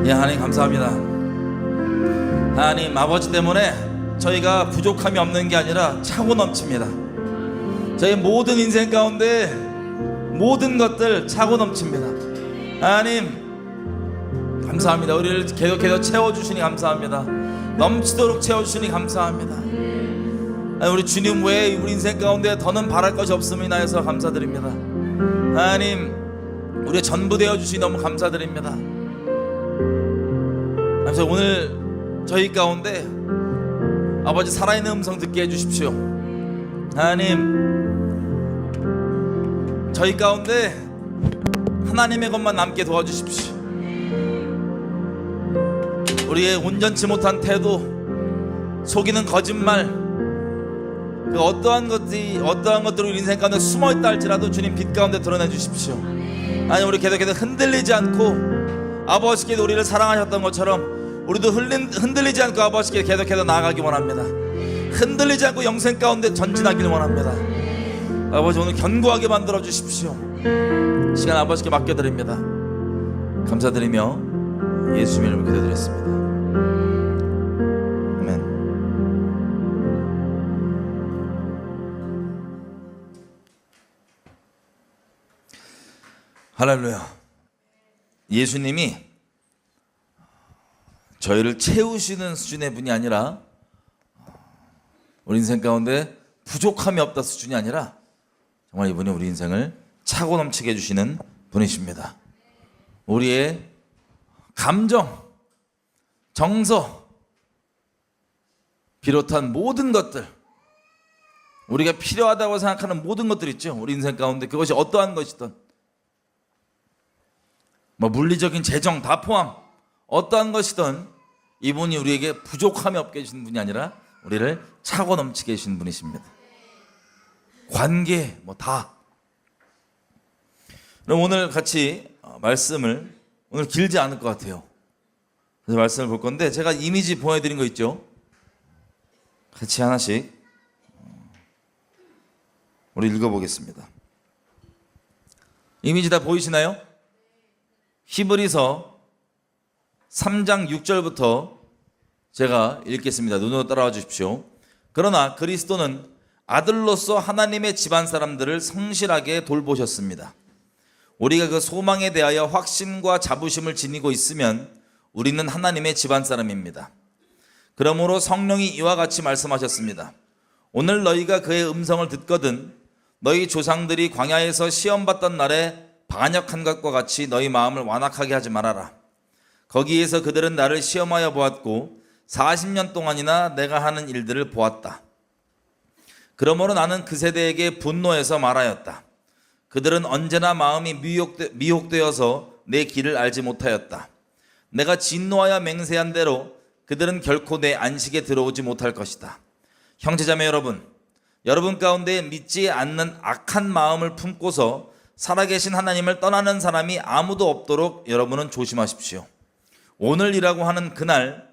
예, 하나님 감사합니다. 하나님 아버지 때문에 저희가 부족함이 없는 게 아니라 차고 넘칩니다. 저희 모든 인생 가운데 모든 것들 차고 넘칩니다. 하나님 감사합니다. 우리를 계속해서 채워주시니 감사합니다. 넘치도록 채워주시니 감사합니다. 하나님, 우리 주님 외에 우리 인생 가운데 더는 바랄 것이 없음을 인하여서 감사드립니다. 하나님 우리의 전부 되어주시니 너무 감사드립니다. 그래서 오늘 저희 가운데 아버지 살아있는 음성 듣게 해주십시오. 하나님 저희 가운데 하나님의 것만 남게 도와주십시오. 우리의 온전치 못한 태도, 속이는 거짓말, 그 어떠한 것들이 우리 인생 가운데 숨어있다 할지라도 주님 빛 가운데 드러내 주십시오. 아니 우리 계속해서 흔들리지 않고 아버지께도 우리를 사랑하셨던 것처럼 우리도 흔들리지 않고 아버지께 계속해서 나아가기 원합니다. 흔들리지 않고 영생 가운데 전진하기를 원합니다. 아버지 오늘 견고하게 만들어 주십시오. 시간 아버지께 맡겨드립니다. 감사드리며 예수님 이름으로 기도드렸습니다. 아멘. 할렐루야. 예수님이 저희를 채우시는 수준의 분이 아니라 우리 인생 가운데 부족함이 없다 수준이 아니라 정말 이분이 우리 인생을 차고 넘치게 해주시는 분이십니다. 우리의 감정, 정서 비롯한 모든 것들, 우리가 필요하다고 생각하는 모든 것들 있죠. 우리 인생 가운데 그것이 어떠한 것이든 물리적인 재정 다 포함 어떠한 것이든 이분이 우리에게 부족함이 없게 해주시는 분이 아니라 우리를 차고 넘치게 해주시는 분이십니다. 관계 다. 그럼 오늘 같이 말씀을 오늘 길지 않을 것 같아요. 그래서 말씀을 볼 건데 제가 이미지 보여드린 거 있죠. 같이 하나씩 우리 읽어보겠습니다. 이미지 다 보이시나요? 히브리서 3장 6절부터 제가 읽겠습니다. 눈으로 따라와 주십시오. 그러나 그리스도는 아들로서 하나님의 집안 사람들을 성실하게 돌보셨습니다. 우리가 그 소망에 대하여 확신과 자부심을 지니고 있으면 우리는 하나님의 집안 사람입니다. 그러므로 성령이 이와 같이 말씀하셨습니다. 오늘 너희가 그의 음성을 듣거든 너희 조상들이 광야에서 시험받던 날에 반역한 것과 같이 너희 마음을 완악하게 하지 말아라. 거기에서 그들은 나를 시험하여 보았고 40년 동안이나 내가 하는 일들을 보았다. 그러므로 나는 그 세대에게 분노해서 말하였다. 그들은 언제나 마음이 미혹되어서 내 길을 알지 못하였다. 내가 진노하여 맹세한 대로 그들은 결코 내 안식에 들어오지 못할 것이다. 형제자매 여러분 가운데 믿지 않는 악한 마음을 품고서 살아계신 하나님을 떠나는 사람이 아무도 없도록 여러분은 조심하십시오. 오늘이라고 하는 그날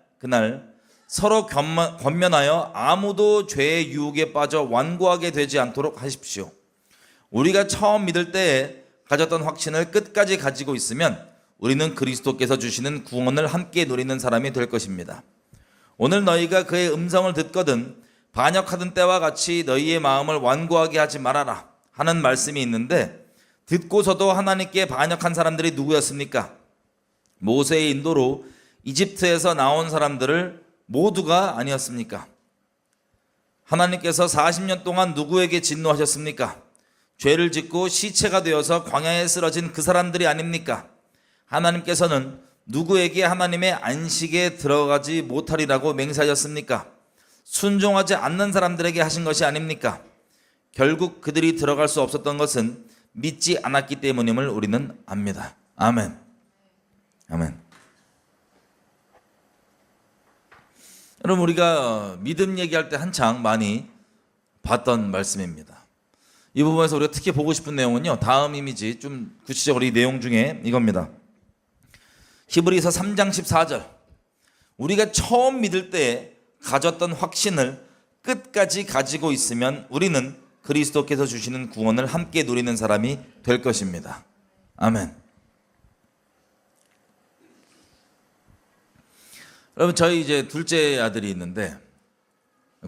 서로 권면하여 아무도 죄의 유혹에 빠져 완고하게 되지 않도록 하십시오. 우리가 처음 믿을 때에 가졌던 확신을 끝까지 가지고 있으면 우리는 그리스도께서 주시는 구원을 함께 누리는 사람이 될 것입니다. 오늘 너희가 그의 음성을 듣거든 반역하던 때와 같이 너희의 마음을 완고하게 하지 말아라 하는 말씀이 있는데 듣고서도 하나님께 반역한 사람들이 누구였습니까? 모세의 인도로 이집트에서 나온 사람들을 모두가 아니었습니까? 하나님께서 40년 동안 누구에게 진노하셨습니까? 죄를 짓고 시체가 되어서 광야에 쓰러진 그 사람들이 아닙니까? 하나님께서는 누구에게 하나님의 안식에 들어가지 못하리라고 맹세하셨습니까? 순종하지 않는 사람들에게 하신 것이 아닙니까? 결국 그들이 들어갈 수 없었던 것은 믿지 않았기 때문임을 우리는 압니다. 아멘. 아멘. 여러분 우리가 믿음 얘기할 때 한창 많이 봤던 말씀입니다. 이 부분에서 우리가 특히 보고 싶은 내용은요, 다음 이미지 좀 구체적으로 이 내용 중에 이겁니다. 히브리서 3장 14절. 우리가 처음 믿을 때 가졌던 확신을 끝까지 가지고 있으면 우리는 그리스도께서 주시는 구원을 함께 누리는 사람이 될 것입니다. 아멘. 여러분 저희 이제 둘째 아들이 있는데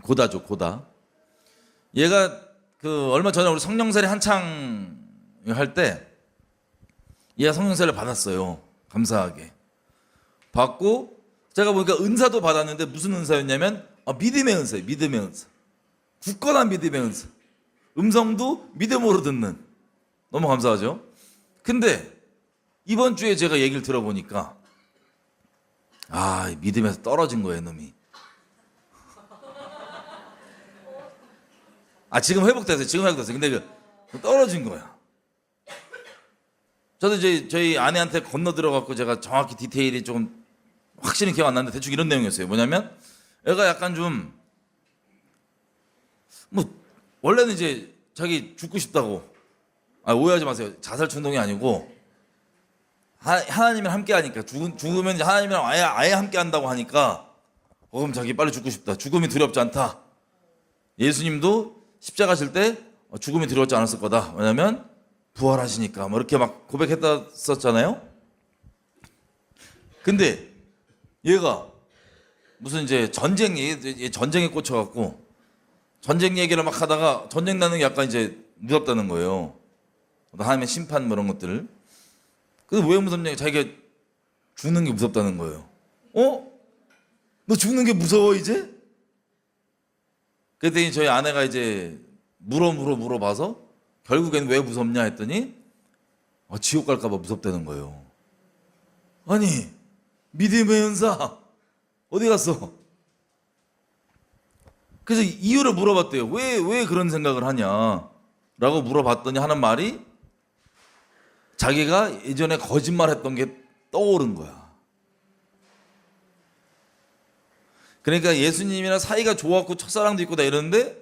고다죠, 고다. 얘가 그 얼마 전에 우리 성령세례 한창 할 때 얘가 성령세례를 받았어요. 감사하게 받고 제가 보니까 은사도 받았는데 무슨 은사였냐면 믿음의 은사예요. 믿음의 은사. 굳건한 믿음의 은사. 음성도 믿음으로 듣는. 너무 감사하죠. 근데 이번 주에 제가 얘기를 들어보니까 믿음에서 떨어진 거예요, 놈이. 지금 회복됐어요. 지금 회복됐어요. 근데 떨어진 거야. 저도 이제 저희 아내한테 건너 들어갖고 제가 정확히 디테일이 조금 확실히 기억 안 나는데 대충 이런 내용이었어요. 뭐냐면 애가 약간 좀 원래는 이제 자기 죽고 싶다고. 오해하지 마세요. 자살 충동이 아니고 하나님이랑 함께 하니까 죽으면 이제 하나님이랑 아예 함께 한다고 하니까 그럼 자기 빨리 죽고 싶다. 죽음이 두렵지 않다. 예수님도 십자가 질 때 죽음이 두렵지 않았을 거다. 왜냐면 부활하시니까 이렇게 막 고백했었잖아요. 근데 얘가 무슨 이제 전쟁에 꽂혀갖고 전쟁 얘기를 막 하다가 전쟁 나는 게 약간 이제 무섭다는 거예요. 하나님의 심판 이런 것들. 근데 왜 무섭냐? 자기가 죽는 게 무섭다는 거예요. 너 죽는 게 무서워 이제? 그랬더니 저희 아내가 이제 물어봐서 결국엔 왜 무섭냐 했더니 지옥 갈까 봐 무섭다는 거예요. 아니 믿음의 은사 어디 갔어? 그래서 이유를 물어봤대요. 왜 그런 생각을 하냐라고 물어봤더니 하는 말이 자기가 예전에 거짓말했던 게 떠오른 거야. 그러니까 예수님이랑 사이가 좋았고 첫사랑도 있고 다 이러는데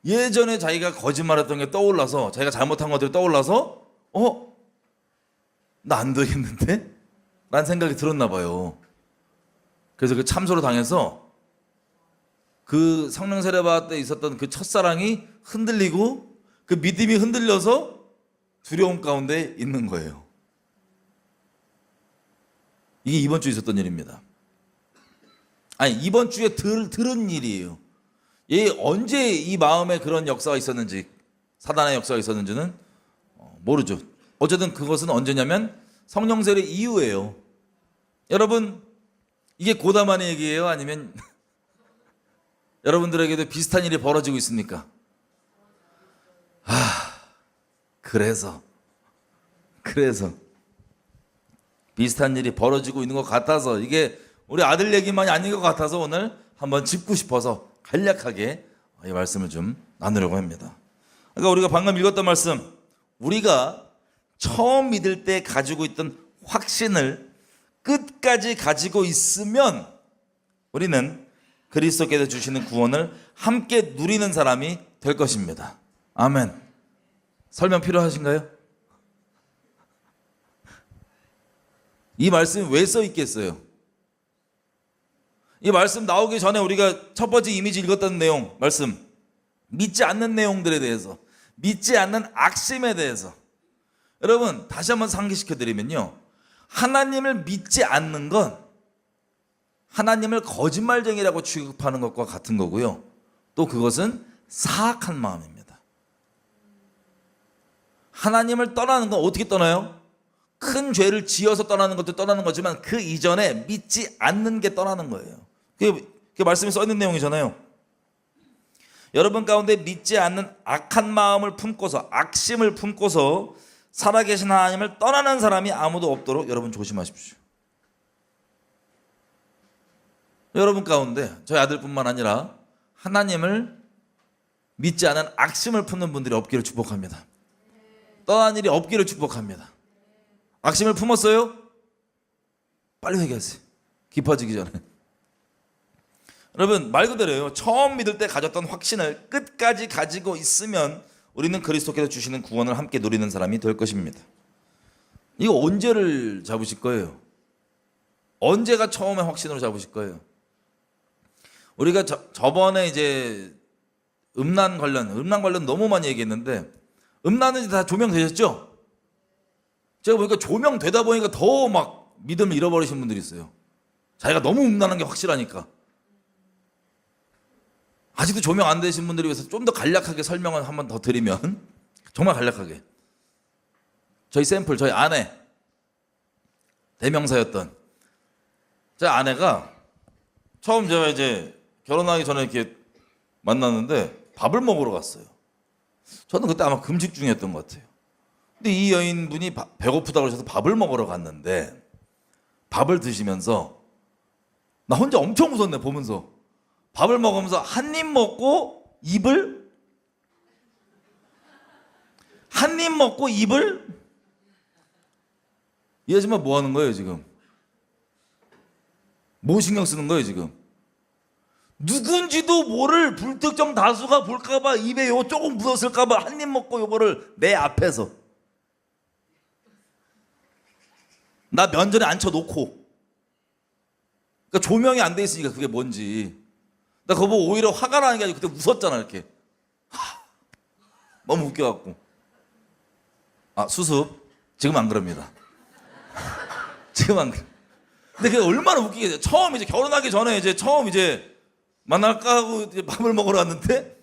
예전에 자기가 거짓말했던 게 떠올라서 자기가 잘못한 것들이 떠올라서 나 안 되겠는데? 라는 생각이 들었나 봐요. 그래서 그 참소를 당해서 그 성령 세례 받을 때 있었던 그 첫사랑이 흔들리고 그 믿음이 흔들려서 두려움 가운데 있는 거예요. 이게 이번 주에 있었던 일입니다. 이번 주에 들은 일이에요. 얘 언제 이 마음에 그런 역사가 있었는지, 사단의 역사가 있었는지는 모르죠. 어쨌든 그것은 언제냐면 성령 세례 이후예요. 여러분 이게 고다만의 얘기예요? 아니면 여러분들에게도 비슷한 일이 벌어지고 있습니까? 그래서 비슷한 일이 벌어지고 있는 것 같아서 이게 우리 아들 얘기만이 아닌 것 같아서 오늘 한번 짚고 싶어서 간략하게 이 말씀을 좀 나누려고 합니다. 그러니까 우리가 방금 읽었던 말씀, 우리가 처음 믿을 때 가지고 있던 확신을 끝까지 가지고 있으면 우리는 그리스도께서 주시는 구원을 함께 누리는 사람이 될 것입니다. 아멘. 설명 필요하신가요? 이 말씀이 왜 써 있겠어요? 이 말씀 나오기 전에 우리가 첫 번째 이미지 읽었던 내용, 말씀, 믿지 않는 내용들에 대해서, 믿지 않는 악심에 대해서, 여러분 다시 한번 상기시켜 드리면요, 하나님을 믿지 않는 건 하나님을 거짓말쟁이라고 취급하는 것과 같은 거고요, 또 그것은 사악한 마음입니다. 하나님을 떠나는 건 어떻게 떠나요? 큰 죄를 지어서 떠나는 것도 떠나는 거지만 그 이전에 믿지 않는 게 떠나는 거예요. 그게 말씀에 써 있는 내용이잖아요. 여러분 가운데 믿지 않는 악한 마음을 품고서, 악심을 품고서 살아계신 하나님을 떠나는 사람이 아무도 없도록 여러분 조심하십시오. 여러분 가운데 저희 아들뿐만 아니라 하나님을 믿지 않은 악심을 품는 분들이 없기를 축복합니다. 떠난 일이 없기를 축복합니다. 악심을 품었어요? 빨리 회개하세요. 깊어지기 전에. 여러분 말 그대로요, 처음 믿을 때 가졌던 확신을 끝까지 가지고 있으면 우리는 그리스도께서 주시는 구원을 함께 누리는 사람이 될 것입니다. 이거 언제를 잡으실 거예요? 언제가 처음에 확신으로 잡으실 거예요? 우리가 저번에 이제 음란 관련 너무 많이 얘기했는데, 음란은 다 조명되셨죠? 제가 보니까 조명되다 보니까 더 막 믿음을 잃어버리신 분들이 있어요. 자기가 너무 음란한 게 확실하니까. 아직도 조명 안 되신 분들을 위해서 좀 더 간략하게 설명을 한번 더 드리면, 정말 간략하게, 저희 샘플, 저희 아내, 대명사였던 제 아내가 처음 제가 이제 결혼하기 전에 이렇게 만났는데 밥을 먹으러 갔어요. 저는 그때 아마 금식 중이었던 것 같아요. 근데 이 여인분이 배고프다고 하셔서 밥을 먹으러 갔는데, 밥을 드시면서 나 혼자 엄청 웃었네. 보면서 밥을 먹으면서 한 입 먹고 입을 이 아줌마 뭐 하는 거예요 지금? 뭐 신경 쓰는 거예요 지금? 누군지도 모를 불특정 다수가 볼까봐 입에 요 조금 묻었을까봐 한 입 먹고 요거를 내 앞에서 나 면전에 앉혀놓고, 그러니까 조명이 안 돼 있으니까 그게 뭔지 나 그거 보고 오히려 화가 나는 게 아니고 그때 웃었잖아. 이렇게 너무 웃겨갖고. 수습 지금 안 그럽니다. 지금 안 그래. 근데 그게 얼마나 웃기게 돼. 처음 이제 결혼하기 전에 이제 처음 이제 만날까 하고 이제 밥을 먹으러 왔는데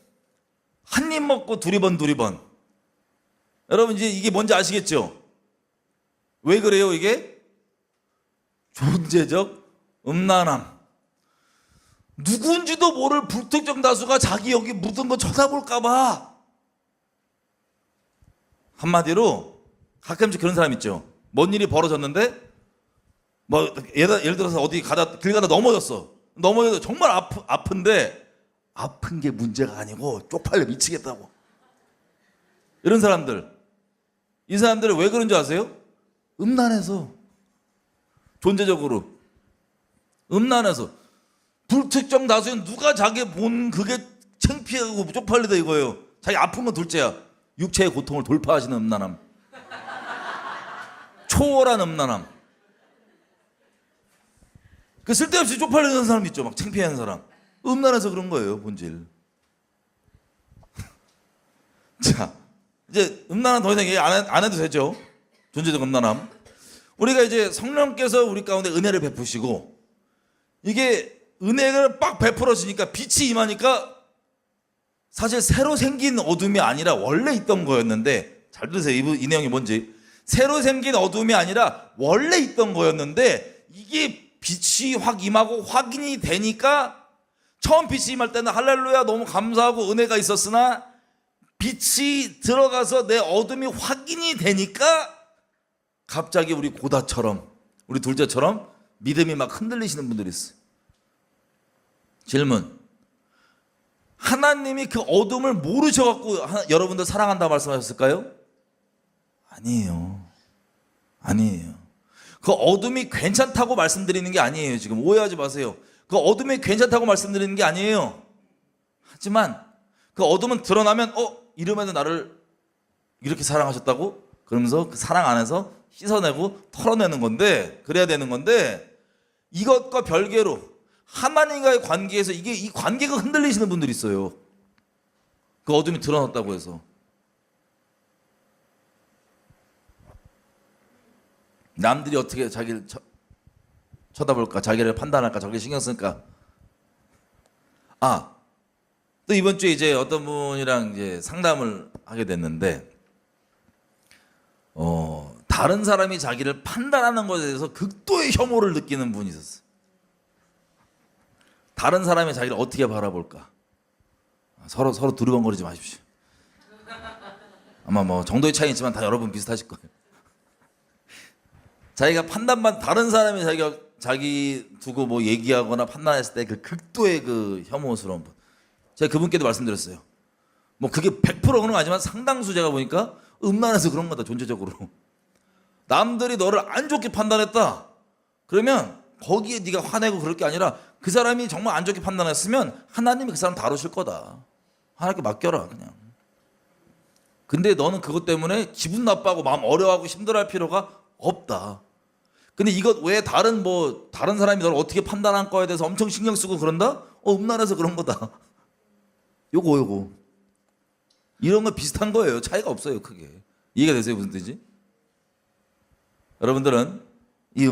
한 입 먹고 두리번. 여러분 이제 이게 뭔지 아시겠죠? 왜 그래요 이게? 존재적 음란함. 누군지도 모를 불특정 다수가 자기 여기 묻은 거 쳐다볼까봐. 한마디로 가끔씩 그런 사람 있죠. 뭔 일이 벌어졌는데 뭐 예를 들어서 어디 길 가다 넘어졌어. 정말 아픈데 아픈 게 문제가 아니고 쪽팔려 미치겠다고. 이런 사람들. 이 사람들은 왜 그런 줄 아세요? 음란해서. 존재적으로 음란해서. 불특정 다수는 누가 자기 본 그게 창피하고 쪽팔리다 이거예요. 자기 아픈 건 둘째야. 육체의 고통을 돌파하시는 음란함. 초월한 음란함. 그 쓸데없이 쪽팔리는 사람 있죠. 막 창피한 사람. 음란해서 그런 거예요, 본질. 자, 이제 음란함 더 이상 얘기 안 해도 되죠. 존재적 음란함. 우리가 이제 성령께서 우리 가운데 은혜를 베푸시고, 이게 은혜를 빡 베풀어지니까 빛이 임하니까 사실 새로 생긴 어둠이 아니라 원래 있던 거였는데, 잘 들으세요. 이 내용이 뭔지. 새로 생긴 어둠이 아니라 원래 있던 거였는데 이게 빛이 확 임하고 확인이 되니까, 처음 빛이 임할 때는 할렐루야 너무 감사하고 은혜가 있었으나 빛이 들어가서 내 어둠이 확인이 되니까 갑자기 우리 고다처럼, 우리 둘째처럼 믿음이 막 흔들리시는 분들이 있어요. 질문. 하나님이 그 어둠을 모르셔갖고 여러분들 사랑한다 말씀하셨을까요? 아니에요. 그 어둠이 괜찮다고 말씀드리는 게 아니에요. 지금 오해하지 마세요. 그 어둠이 괜찮다고 말씀드리는 게 아니에요. 하지만 그 어둠은 드러나면 이러면 나를 이렇게 사랑하셨다고? 그러면서 그 사랑 안에서 씻어내고 털어내는 건데, 그래야 되는 건데, 이것과 별개로 하나님과의 관계에서 이 관계가 흔들리시는 분들이 있어요. 그 어둠이 드러났다고 해서. 남들이 어떻게 자기를 쳐다볼까, 자기를 판단할까, 자기를 신경 쓸까. 또 이번 주에 이제 어떤 분이랑 이제 상담을 하게 됐는데, 다른 사람이 자기를 판단하는 것에 대해서 극도의 혐오를 느끼는 분이 있었어요. 다른 사람이 자기를 어떻게 바라볼까. 서로 두리번거리지 마십시오. 아마 뭐 정도의 차이 있지만 다 여러분 비슷하실 거예요. 자기가 다른 사람이 자기 두고 뭐 얘기하거나 판단했을 때 그 극도의 그 혐오스러운 분. 제가 그분께도 말씀드렸어요. 뭐 그게 100% 그런 건 아니지만 상당수 제가 보니까 음란해서 그런 거다, 존재적으로. 남들이 너를 안 좋게 판단했다. 그러면 거기에 네가 화내고 그럴 게 아니라, 그 사람이 정말 안 좋게 판단했으면 하나님이 그 사람 다루실 거다. 하나님께 맡겨라 그냥. 근데 너는 그것 때문에 기분 나빠하고 마음 어려워하고 힘들어할 필요가 없다. 근데 이것 왜 다른 사람이 너를 어떻게 판단한 거에 대해서 엄청 신경 쓰고 그런다? 음란해서 그런 거다. 요거 이런 거 비슷한 거예요. 차이가 없어요, 크게. 이해가 되세요, 무슨 뜻인지? 여러분들은 이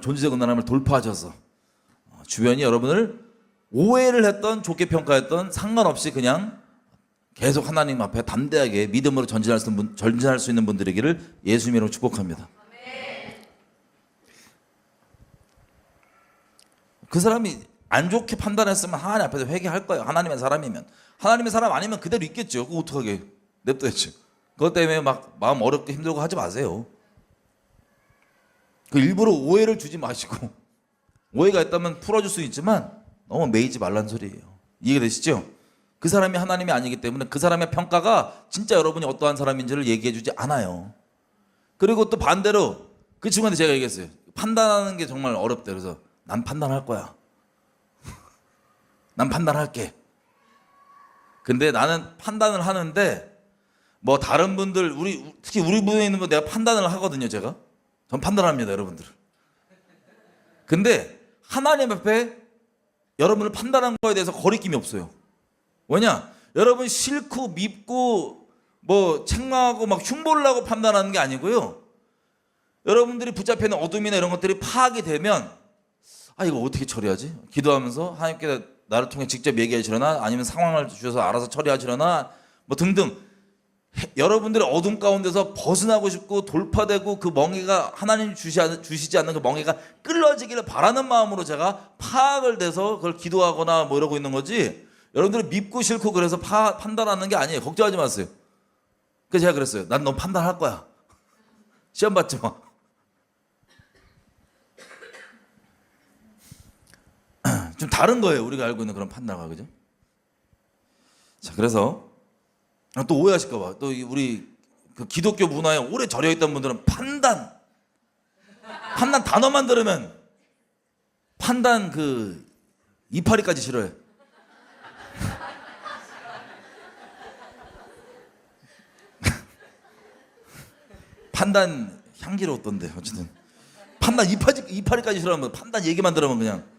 존재적 음란함을 돌파하셔서 주변이 여러분을 오해를 했던, 좋게 평가했던 상관없이 그냥 계속 하나님 앞에 담대하게 믿음으로 전진할 수 있는 분들이기를 예수님 이름으로 축복합니다. 그 사람이 안 좋게 판단했으면 하나님 앞에서 회개할 거예요. 하나님의 사람이면. 하나님의 사람 아니면 그대로 있겠죠. 그거 어떡하게 냅둬야지. 그것 때문에 막 마음 어렵게 힘들고 하지 마세요. 그 일부러 오해를 주지 마시고, 오해가 있다면 풀어줄 수 있지만 너무 매이지 말란 소리예요. 이해가 되시죠? 그 사람이 하나님이 아니기 때문에 그 사람의 평가가 진짜 여러분이 어떠한 사람인지를 얘기해 주지 않아요. 그리고 또 반대로 그 친구한테 제가 얘기했어요. 판단하는 게 정말 어렵대. 그래서 난 판단할 거야. 난 판단할게. 근데 나는 판단을 하는데 뭐 다른 분들, 특히 우리 부에 있는 분 내가 판단을 하거든요. 제가 전 판단합니다, 여러분들. 근데 하나님 앞에 여러분을 판단한 거에 대해서 거리낌이 없어요. 왜냐? 여러분 싫고 밉고 뭐 책망하고 막 흉보를 하고 판단하는 게 아니고요. 여러분들이 붙잡혀 있는 어둠이나 이런 것들이 파악이 되면 이거 어떻게 처리하지? 기도하면서 하나님께 나를 통해 직접 얘기하시려나, 아니면 상황을 주셔서 알아서 처리하시려나, 뭐 등등. 여러분들의 어둠 가운데서 벗어나고 싶고 돌파되고 그 멍에가 하나님 주시지 않는 그 멍에가 끌어지기를 바라는 마음으로 제가 파악을 돼서 그걸 기도하거나 뭐 이러고 있는 거지, 여러분들이 밉고 싫고 그래서 판단하는 게 아니에요. 걱정하지 마세요. 그래서 제가 그랬어요. 난 너 판단할 거야. 시험 받지 마. 좀 다른 거예요. 우리가 알고 있는 그런 판단과, 그죠? 자, 그래서 또 오해하실까봐, 또 우리 그 기독교 문화에 오래 절여 있던 분들은 판단 단어만 들으면 판단 그 이파리까지 싫어해. 판단 향기로웠던데. 어쨌든 판단 이파리까지 싫어하면 판단 얘기만 들으면 그냥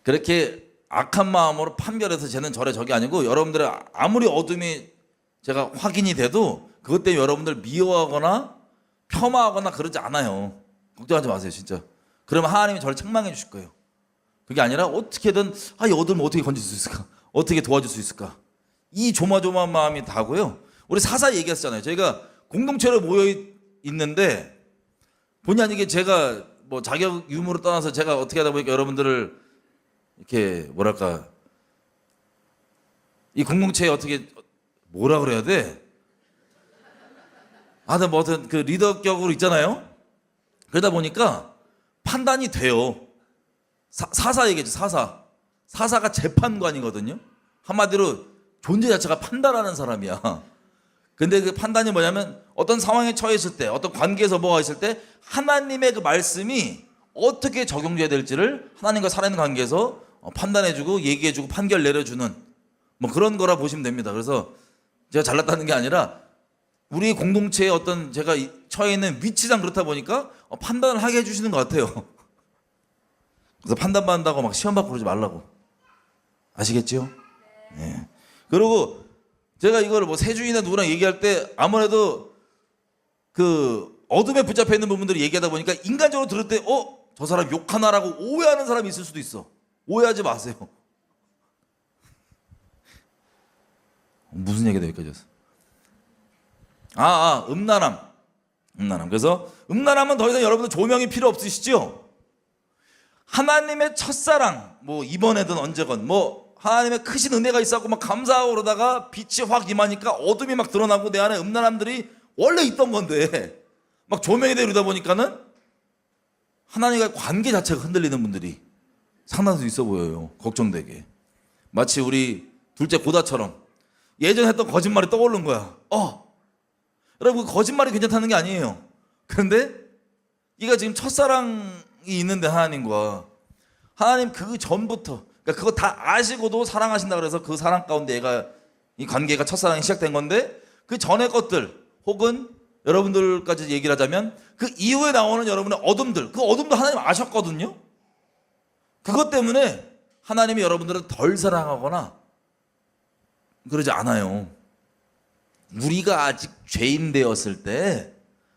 그렇게 악한 마음으로 판별해서 쟤는 저래 저게 아니고, 여러분들의 아무리 어둠이 제가 확인이 돼도 그것 때문에 여러분들 미워하거나 폄하하거나 그러지 않아요. 걱정하지 마세요, 진짜. 그러면 하나님이 저를 책망해 주실 거예요. 그게 아니라 어떻게든 이 어둠을 어떻게 건질 수 있을까, 어떻게 도와줄 수 있을까, 이 조마조마한 마음이 다고요. 우리 사사 얘기했잖아요. 저희가 공동체로 모여 있는데 본의 아니게 제가 뭐 자격 유무를 떠나서 제가 어떻게 하다 보니까 여러분들을 이렇게 뭐랄까, 이 공동체에 어떻게 뭐라 그래야 돼? 뭐든 그 리더격으로 있잖아요. 그러다 보니까 판단이 돼요. 사사 얘기죠. 사사가 재판관이거든요. 한마디로 존재 자체가 판단하는 사람이야. 근데 그 판단이 뭐냐면, 어떤 상황에 처해 있을 때, 어떤 관계에서 뭐가 있을 때 하나님의 그 말씀이 어떻게 적용돼야 될지를 하나님과 살아있는 관계에서 판단해주고 얘기해주고 판결 내려주는 뭐 그런 거라 보시면 됩니다. 그래서 제가 잘났다는 게 아니라 우리 공동체의 어떤 제가 처해 있는 위치상 그렇다 보니까 판단을 하게 해주시는 것 같아요. 그래서 판단받는다고 막 시험 받고 그러지 말라고. 아시겠죠? 네. 그리고 제가 이걸 뭐 세주이나 누구랑 얘기할 때 아무래도 그 어둠에 붙잡혀 있는 부분들을 얘기하다 보니까 인간적으로 들을 때 저 사람 욕하나라고 오해하는 사람이 있을 수도 있어. 오해하지 마세요. 무슨 얘기가 여기까지 왔어? 음란함. 그래서 음란함은 더 이상 여러분들 조명이 필요 없으시죠? 하나님의 첫사랑, 뭐 이번에든 언제건 뭐 하나님의 크신 은혜가 있었고 막 감사하고 그러다가 빛이 확 임하니까 어둠이 막 드러나고 내 안에 음란함들이 원래 있던 건데 막 조명이 되다 보니까는 하나님과의 관계 자체가 흔들리는 분들이 상당수 있어 보여요. 걱정되게. 마치 우리 둘째 고다처럼 예전에 했던 거짓말이 떠오른 거야. 여러분, 그 거짓말이 괜찮다는 게 아니에요. 그런데 이가 지금 첫사랑이 있는데 하나님과 하나님 그 전부터, 그러니까 그거 다 아시고도 사랑하신다 그래서 그 사랑 가운데 이 관계가 첫사랑이 시작된 건데, 그 전의 것들 혹은 여러분들까지 얘기를 하자면 그 이후에 나오는 여러분의 어둠들, 그 어둠도 하나님 아셨거든요. 그것 때문에 하나님이 여러분들을 덜 사랑하거나 그러지 않아요. 우리가 아직 죄인 되었을 때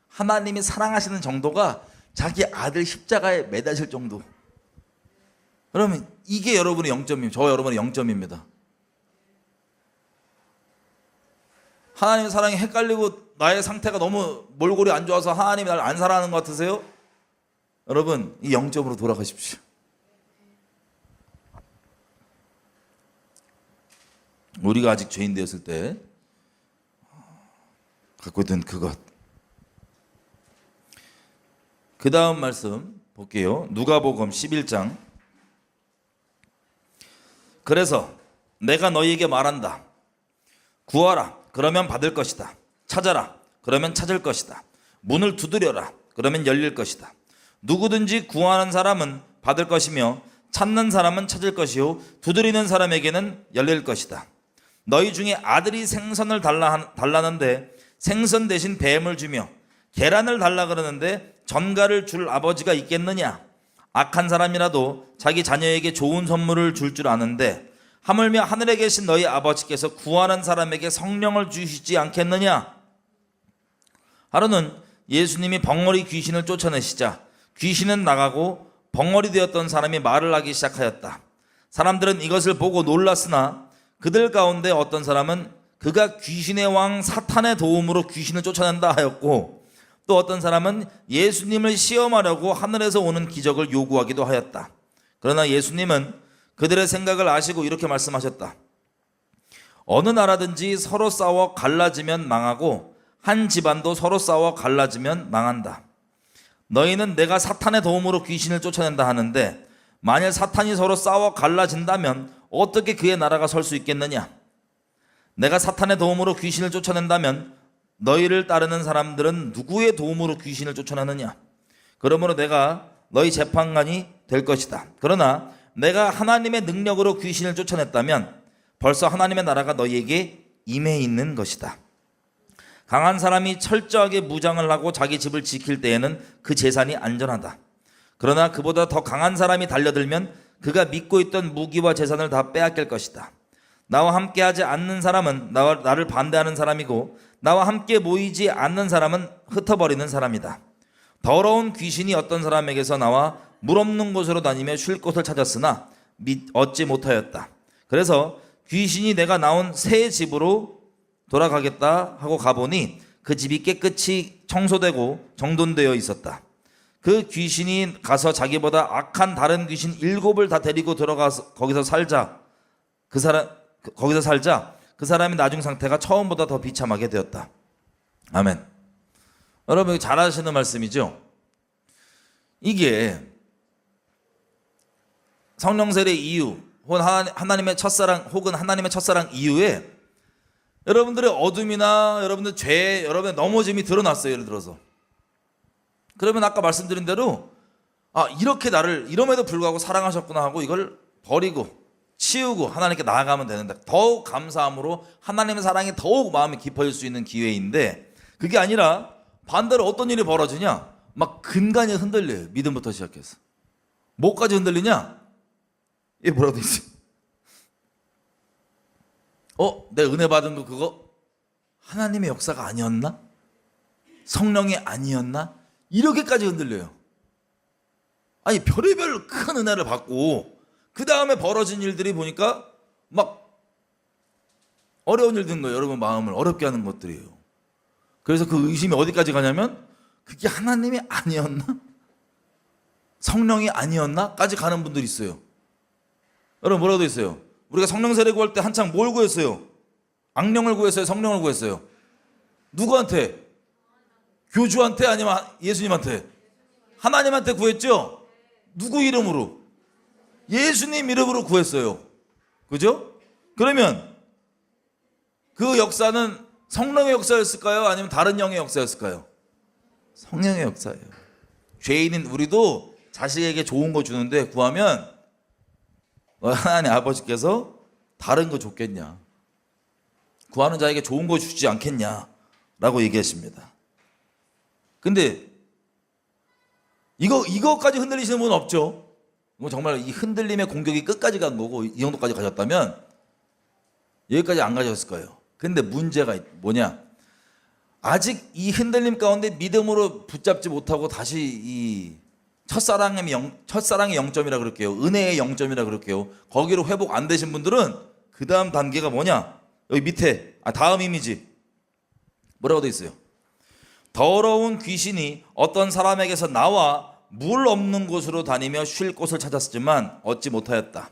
하나님이 사랑하시는 정도가 자기 아들 십자가에 매다실 정도. 그러면 이게 여러분의 0점입니다. 저 여러분의 0점입니다. 하나님의 사랑이 헷갈리고 나의 상태가 너무 몰골이 안 좋아서 하나님이 나를 안 사랑하는 것 같으세요? 여러분, 이 0점으로 돌아가십시오. 우리가 아직 죄인 되었을 때 갖고 있던 그것. 그 다음 말씀 볼게요. 누가복음 11장. 그래서 내가 너희에게 말한다. 구하라. 그러면 받을 것이다. 찾아라. 그러면 찾을 것이다. 문을 두드려라. 그러면 열릴 것이다. 누구든지 구하는 사람은 받을 것이며 찾는 사람은 찾을 것이요 두드리는 사람에게는 열릴 것이다. 너희 중에 아들이 생선을 달라는데 생선 대신 뱀을 주며 계란을 달라 그러는데 전갈을 줄 아버지가 있겠느냐? 악한 사람이라도 자기 자녀에게 좋은 선물을 줄 줄 아는데 하물며 하늘에 계신 너희 아버지께서 구하는 사람에게 성령을 주시지 않겠느냐? 하루는 예수님이 벙어리 귀신을 쫓아내시자 귀신은 나가고 벙어리 되었던 사람이 말을 하기 시작하였다. 사람들은 이것을 보고 놀랐으나 그들 가운데 어떤 사람은 그가 귀신의 왕 사탄의 도움으로 귀신을 쫓아낸다 하였고 또 어떤 사람은 예수님을 시험하려고 하늘에서 오는 기적을 요구하기도 하였다. 그러나 예수님은 그들의 생각을 아시고 이렇게 말씀하셨다. 어느 나라든지 서로 싸워 갈라지면 망하고 한 집안도 서로 싸워 갈라지면 망한다. 너희는 내가 사탄의 도움으로 귀신을 쫓아낸다 하는데 만일 사탄이 서로 싸워 갈라진다면 어떻게 그의 나라가 설 수 있겠느냐? 내가 사탄의 도움으로 귀신을 쫓아낸다면 너희를 따르는 사람들은 누구의 도움으로 귀신을 쫓아내느냐? 그러므로 내가 너희 재판관이 될 것이다. 그러나 내가 하나님의 능력으로 귀신을 쫓아냈다면 벌써 하나님의 나라가 너희에게 임해 있는 것이다. 강한 사람이 철저하게 무장을 하고 자기 집을 지킬 때에는 그 재산이 안전하다. 그러나 그보다 더 강한 사람이 달려들면 그가 믿고 있던 무기와 재산을 다 빼앗길 것이다. 나와 함께하지 않는 사람은 나를 반대하는 사람이고 나와 함께 모이지 않는 사람은 흩어버리는 사람이다. 더러운 귀신이 어떤 사람에게서 나와 물 없는 곳으로 다니며 쉴 곳을 찾았으나 얻지 못하였다. 그래서 귀신이 내가 나온 새 집으로 돌아가겠다 하고 가보니 그 집이 깨끗이 청소되고 정돈되어 있었다. 그 귀신이 가서 자기보다 악한 다른 귀신 7을 다 데리고 들어가서 거기서 살자 그 사람의 나중 상태가 처음보다 더 비참하게 되었다. 아멘. 여러분 잘 아시는 말씀이죠? 이게 성령 세례 이후 혹은 하나님의 첫사랑 이후에 여러분들의 어둠이나 여러분들 죄, 여러분의 넘어짐이 드러났어요. 예를 들어서 그러면 아까 말씀드린 대로 이렇게 나를 이럼에도 불구하고 사랑하셨구나 하고 이걸 버리고 치우고 하나님께 나아가면 되는데 더욱 감사함으로 하나님의 사랑이 더욱 마음이 깊어질 수 있는 기회인데 그게 아니라 반대로 어떤 일이 벌어지냐? 막 근간이 흔들려요. 믿음부터 시작해서 뭐까지 흔들리냐? 이게 뭐라고 돼 있어요? 내 은혜 받은 거 그거 하나님의 역사가 아니었나? 성령이 아니었나? 이렇게까지 흔들려요. 아니 별의별 큰 은혜를 받고 그 다음에 벌어진 일들이 보니까 막 어려운 일 든 거예요. 여러분 마음을 어렵게 하는 것들이에요. 그래서 그 의심이 어디까지 가냐면 그게 하나님이 아니었나? 성령이 아니었나? 까지 가는 분들이 있어요. 여러분 뭐라고 돼 있어요? 우리가 성령 세례 구할 때 한창 뭘 구했어요? 악령을 구했어요? 성령을 구했어요? 누구한테? 교주한테 아니면 예수님한테? 하나님한테 구했죠? 누구 이름으로? 예수님 이름으로 구했어요. 그죠? 그러면 그 역사는 성령의 역사였을까요? 아니면 다른 영의 역사였을까요? 성령의 역사예요. 죄인인 우리도 자식에게 좋은 거 주는데 구하면 하나님 아버지께서 다른 거 줬겠냐? 구하는 자에게 좋은 거 주지 않겠냐? 라고 얘기하십니다. 근데 이거까지 흔들리시는 분은 없죠? 정말 이 흔들림의 공격이 끝까지 간 거고 이 정도까지 가셨다면 여기까지 안 가셨을 거예요. 근데 문제가 뭐냐? 아직 이 흔들림 가운데 믿음으로 붙잡지 못하고 다시 이 첫사랑의 0점이라 그럴게요. 은혜의 0점이라 그럴게요. 거기로 회복 안 되신 분들은 그 다음 단계가 뭐냐? 여기 밑에 다음 이미지 뭐라고 돼 있어요? 더러운 귀신이 어떤 사람에게서 나와 물 없는 곳으로 다니며 쉴 곳을 찾았지만 얻지 못하였다.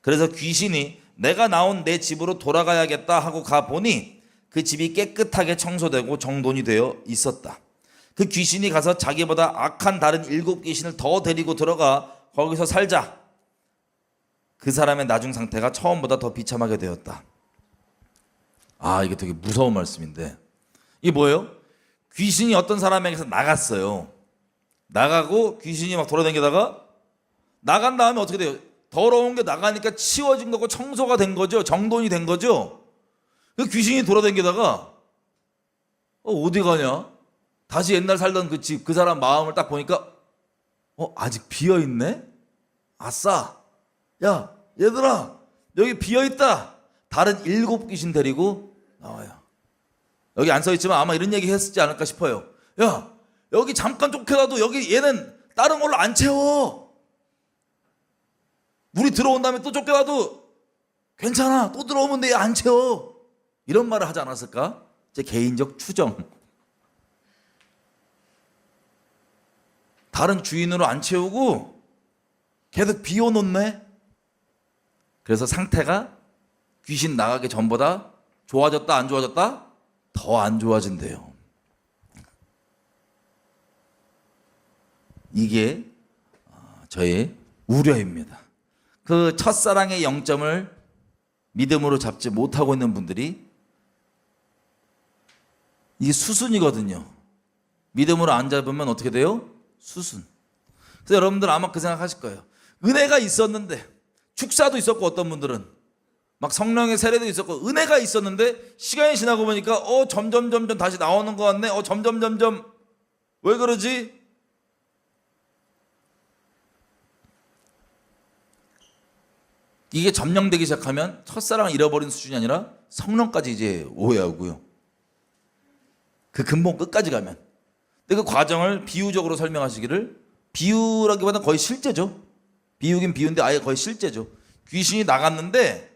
그래서 귀신이 내가 나온 내 집으로 돌아가야겠다 하고 가보니 그 집이 깨끗하게 청소되고 정돈이 되어 있었다. 그 귀신이 가서 자기보다 악한 다른 7 귀신을 더 데리고 들어가 거기서 살자. 그 사람의 나중 상태가 처음보다 더 비참하게 되었다. 이게 되게 무서운 말씀인데, 이게 뭐예요? 귀신이 어떤 사람에게서 나갔어요. 나가고 귀신이 막 돌아다니다가 나간 다음에 어떻게 돼요? 더러운 게 나가니까 치워진 거고 청소가 된 거죠. 정돈이 된 거죠. 그 귀신이 돌아다니다가 어디 가냐? 다시 옛날 살던 그 집, 그 사람 마음을 딱 보니까 아직 비어있네? 아싸! 야 얘들아 여기 비어있다. 다른 7 귀신 데리고 나와요. 여기 안 써있지만 아마 이런 얘기 했었지 않을까 싶어요. 야 여기 잠깐 쫓겨나도 여기 얘는 다른 걸로 안 채워. 우리 들어온 다음에 또 쫓겨나도 괜찮아. 또 들어오면 얘 안 채워. 이런 말을 하지 않았을까? 제 개인적 추정. 다른 주인으로 안 채우고 계속 비워놓네. 그래서 상태가 귀신 나가기 전보다 좋아졌다 안 좋아졌다? 더 안 좋아진대요. 이게 저의 우려입니다. 그 첫사랑의 0점을 믿음으로 잡지 못하고 있는 분들이 이게 수순이거든요. 믿음으로 안 잡으면 어떻게 돼요? 수순. 그래서 여러분들 아마 그 생각하실 거예요. 은혜가 있었는데, 축사도 있었고 어떤 분들은 막 성령의 세례도 있었고 은혜가 있었는데 시간이 지나고 보니까 점점 다시 나오는 것 같네. 점점 왜 그러지? 이게 점령되기 시작하면 첫사랑을 잃어버린 수준이 아니라 성령까지 이제 오해하고요. 그 근본 끝까지 가면. 근데 그 과정을 비유적으로 설명하시기를, 비유라기보다는 거의 실제죠. 비유긴 비유인데 아예 거의 실제죠. 귀신이 나갔는데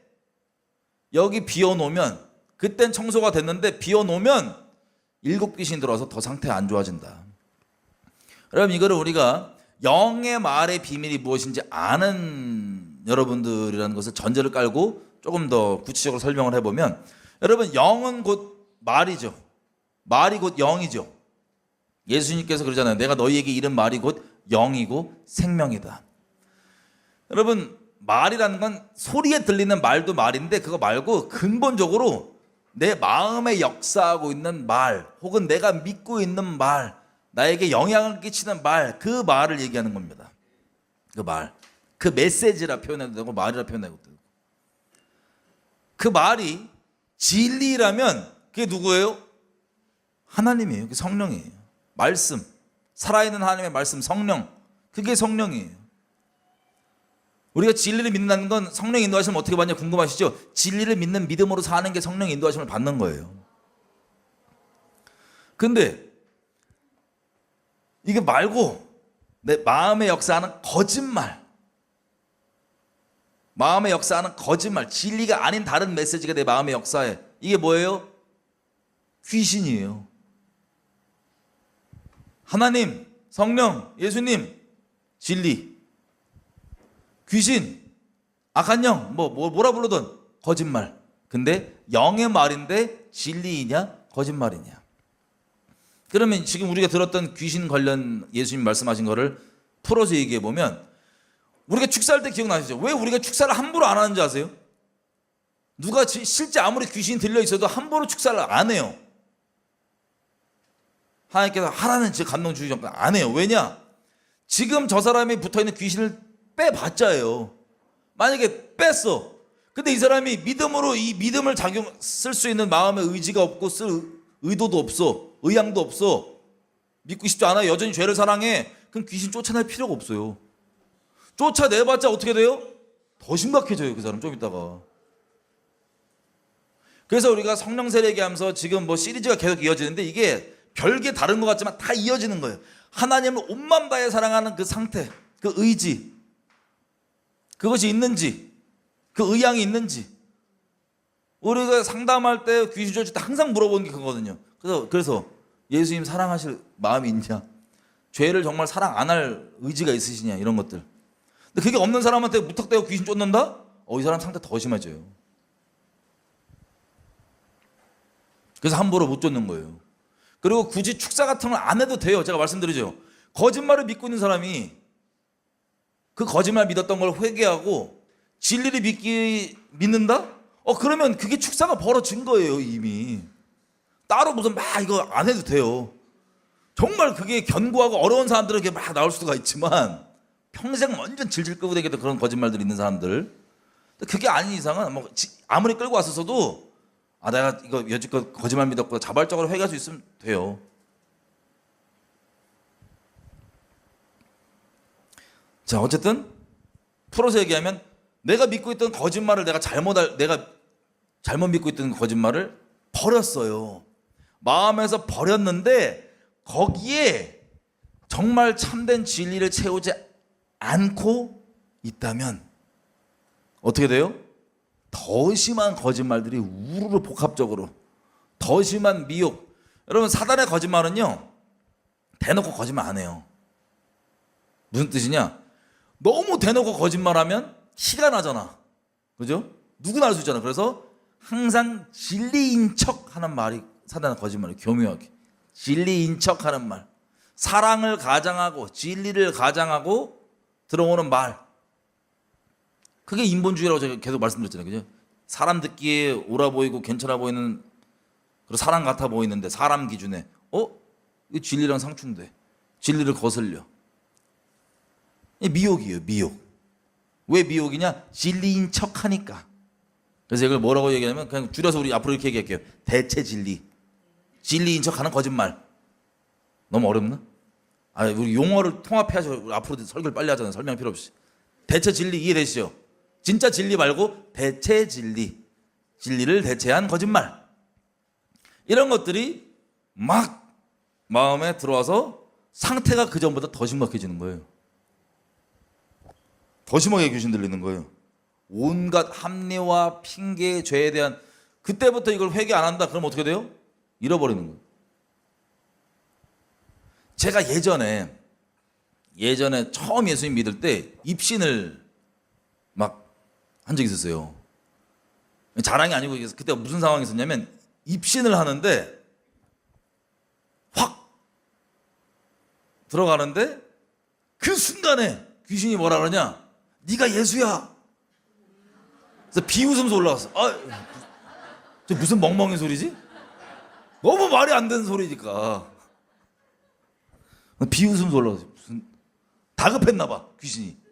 여기 비워놓으면, 그땐 청소가 됐는데 비워놓으면 7 귀신 들어와서 더 상태 안 좋아진다. 여러분 이거를 우리가 영의 말의 비밀이 무엇인지 아는 여러분들이라는 것을 전제를 깔고 조금 더 구체적으로 설명을 해보면, 여러분 영은 곧 말이죠. 말이 곧 영이죠. 예수님께서 그러잖아요. 내가 너희에게 이른 말이 곧 영이고 생명이다. 여러분 말이라는 건 소리에 들리는 말도 말인데, 그거 말고 근본적으로 내 마음에 역사하고 있는 말, 혹은 내가 믿고 있는 말, 나에게 영향을 끼치는 말, 그 말을 얘기하는 겁니다. 그 말, 그 메시지라 표현해도 되고 말이라 표현해도 되고. 그 말이 진리라면 그게 누구예요? 하나님이에요. 그게 성령이에요. 말씀, 살아있는 하나님의 말씀, 성령, 그게 성령이에요. 우리가 진리를 믿는다는 건 성령 인도하심을 어떻게 받냐 궁금하시죠? 진리를 믿는 믿음으로 사는 게 성령 인도하심을 받는 거예요. 근데 이게 말고 내 마음에 역사하는 거짓말, 마음에 역사하는 거짓말, 진리가 아닌 다른 메시지가 내 마음에 역사해. 이게 뭐예요? 귀신이에요. 하나님, 성령, 예수님, 진리. 귀신, 악한 영, 뭐라 불러든 거짓말. 근데 영의 말인데 진리이냐 거짓말이냐. 그러면 지금 우리가 들었던 귀신 관련 예수님 말씀하신 거를 풀어서 얘기해 보면, 우리가 축사할 때 기억나시죠? 왜 우리가 축사를 함부로 안 하는지 아세요? 누가 실제 아무리 귀신이 들려 있어도 함부로 축사를 안 해요. 하나님께서 하라는 제 감동 주시지 안 해요. 왜냐? 지금 저 사람이 붙어있는 귀신을 빼봤자예요. 만약에 뺐어. 근데 이 사람이 믿음으로 이 믿음을 쓸 수 있는 마음의 의지가 없고 쓸 의도도 없어. 의향도 없어. 믿고 싶지 않아요. 여전히 죄를 사랑해. 그럼 귀신 쫓아낼 필요가 없어요. 쫓아내봤자 어떻게 돼요? 더 심각해져요. 그 사람 좀 있다가. 그래서 우리가 성령 세례 얘기하면서 지금 뭐 시리즈가 계속 이어지는데 이게 별개 다른 것 같지만 다 이어지는 거예요. 하나님을 온 마음 다해 사랑하는 그 상태, 그 의지, 그것이 있는지, 그 의향이 있는지. 우리가 상담할 때 귀신 쫓을 때 항상 물어보는 게 그거거든요. 그래서 예수님 사랑하실 마음이 있냐, 죄를 정말 사랑 안 할 의지가 있으시냐, 이런 것들. 근데 그게 없는 사람한테 무턱대고 귀신 쫓는다? 이 사람 상태 더 심해져요. 그래서 함부로 못 쫓는 거예요. 그리고 굳이 축사 같은 걸 안 해도 돼요. 제가 말씀드리죠. 거짓말을 믿고 있는 사람이 그 거짓말 믿었던 걸 회개하고 진리를 믿는다? 그러면 그게 축사가 벌어진 거예요, 이미. 따로 무슨 막 이거 안 해도 돼요. 정말 그게 견고하고 어려운 사람들에게 막 나올 수가 있지만 평생 완전 질질 끌고 다니겠다 그런 거짓말들이 있는 사람들. 그게 아닌 이상은 뭐 아무리 끌고 왔었어도 내가 이거 여지껏 거짓말 믿었고 자발적으로 회개할 수 있으면 돼요. 자, 어쨌든 풀어서 얘기하면 내가 믿고 있던 거짓말을 내가 잘못 믿고 있던 거짓말을 버렸어요. 마음에서 버렸는데 거기에 정말 참된 진리를 채우지 않고 있다면 어떻게 돼요? 더 심한 거짓말들이 우르르 복합적으로, 더 심한 미혹. 여러분, 사단의 거짓말은요, 대놓고 거짓말 안 해요. 무슨 뜻이냐? 너무 대놓고 거짓말하면 티가 나잖아. 그죠? 누구나 알 수 있잖아. 그래서 항상 진리인 척 하는 말이 사단의 거짓말이에요. 교묘하게 진리인 척 하는 말, 사랑을 가장하고 진리를 가장하고 들어오는 말, 그게 인본주의라고 제가 계속 말씀드렸잖아요. 그죠? 사람 듣기에 옳아 보이고 괜찮아 보이는, 그리고 사람 같아 보이는데 사람 기준에 이거 진리랑 상충돼. 진리를 거슬려. 미혹이에요, 미혹. 왜 미혹이냐? 진리인 척 하니까. 그래서 이걸 뭐라고 얘기하냐면, 그냥 줄여서 우리 앞으로 이렇게 얘기할게요. 대체 진리. 진리인 척 하는 거짓말. 너무 어렵나? 우리 용어를 통합해야죠. 앞으로 설교를 빨리 하잖아요. 설명 필요 없이. 대체 진리 이해되시죠? 진짜 진리 말고 대체 진리. 진리를 대체한 거짓말. 이런 것들이 막 마음에 들어와서 상태가 그 전보다 더 심각해지는 거예요. 더 심하게 귀신 들리는 거예요. 온갖 합리화, 핑계, 죄에 대한, 그때부터 이걸 회개 안 한다 그러면 어떻게 돼요? 잃어버리는 거예요. 제가 예전에 처음 예수님 믿을 때 입신을 막 한 적이 있었어요. 자랑이 아니고, 그때 무슨 상황이 있었냐면 입신을 하는데 확 들어가는데 그 순간에 귀신이 뭐라 그러냐? 네가 예수야. 그래서 비웃으면서 올라왔어. 저 무슨 멍멍이 소리지? 너무 말이 안 되는 소리니까 비웃으면서 올라왔어. 무슨 다급했나 봐, 귀신이.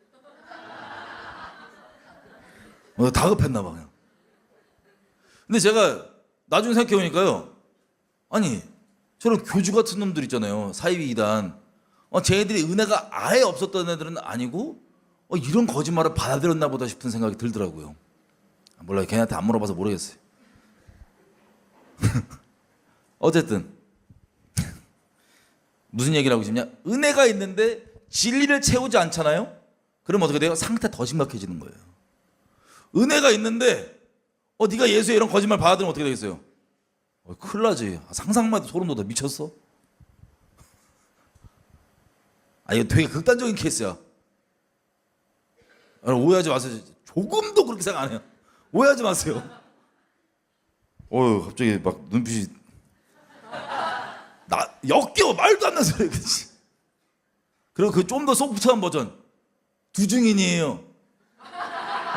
다급했나 봐, 그냥. 근데 제가 나중에 생각해보니까요, 아니 저런 교주 같은 놈들 있잖아요, 사이비 이단. 쟤네들이 은혜가 아예 없었던 애들은 아니고 이런 거짓말을 받아들였나 보다 싶은 생각이 들더라고요. 몰라요. 걔네한테 안 물어봐서 모르겠어요. 어쨌든 무슨 얘기를 하고 싶냐? 은혜가 있는데 진리를 채우지 않잖아요? 그럼 어떻게 돼요? 상태 더 심각해지는 거예요. 은혜가 있는데 네가 예수의 이런 거짓말 받아들이면 어떻게 되겠어요? 큰일 나지. 상상만 해도 소름 돋아. 미쳤어? 이거 되게 극단적인 케이스야. 오해하지 마세요. 조금도 그렇게 생각 안 해요. 오해하지 마세요. 갑자기 막 눈빛이 역겨워. 말도 안 나는 소리. 그리고 그 좀 더 소프트한 버전, 두중인이에요.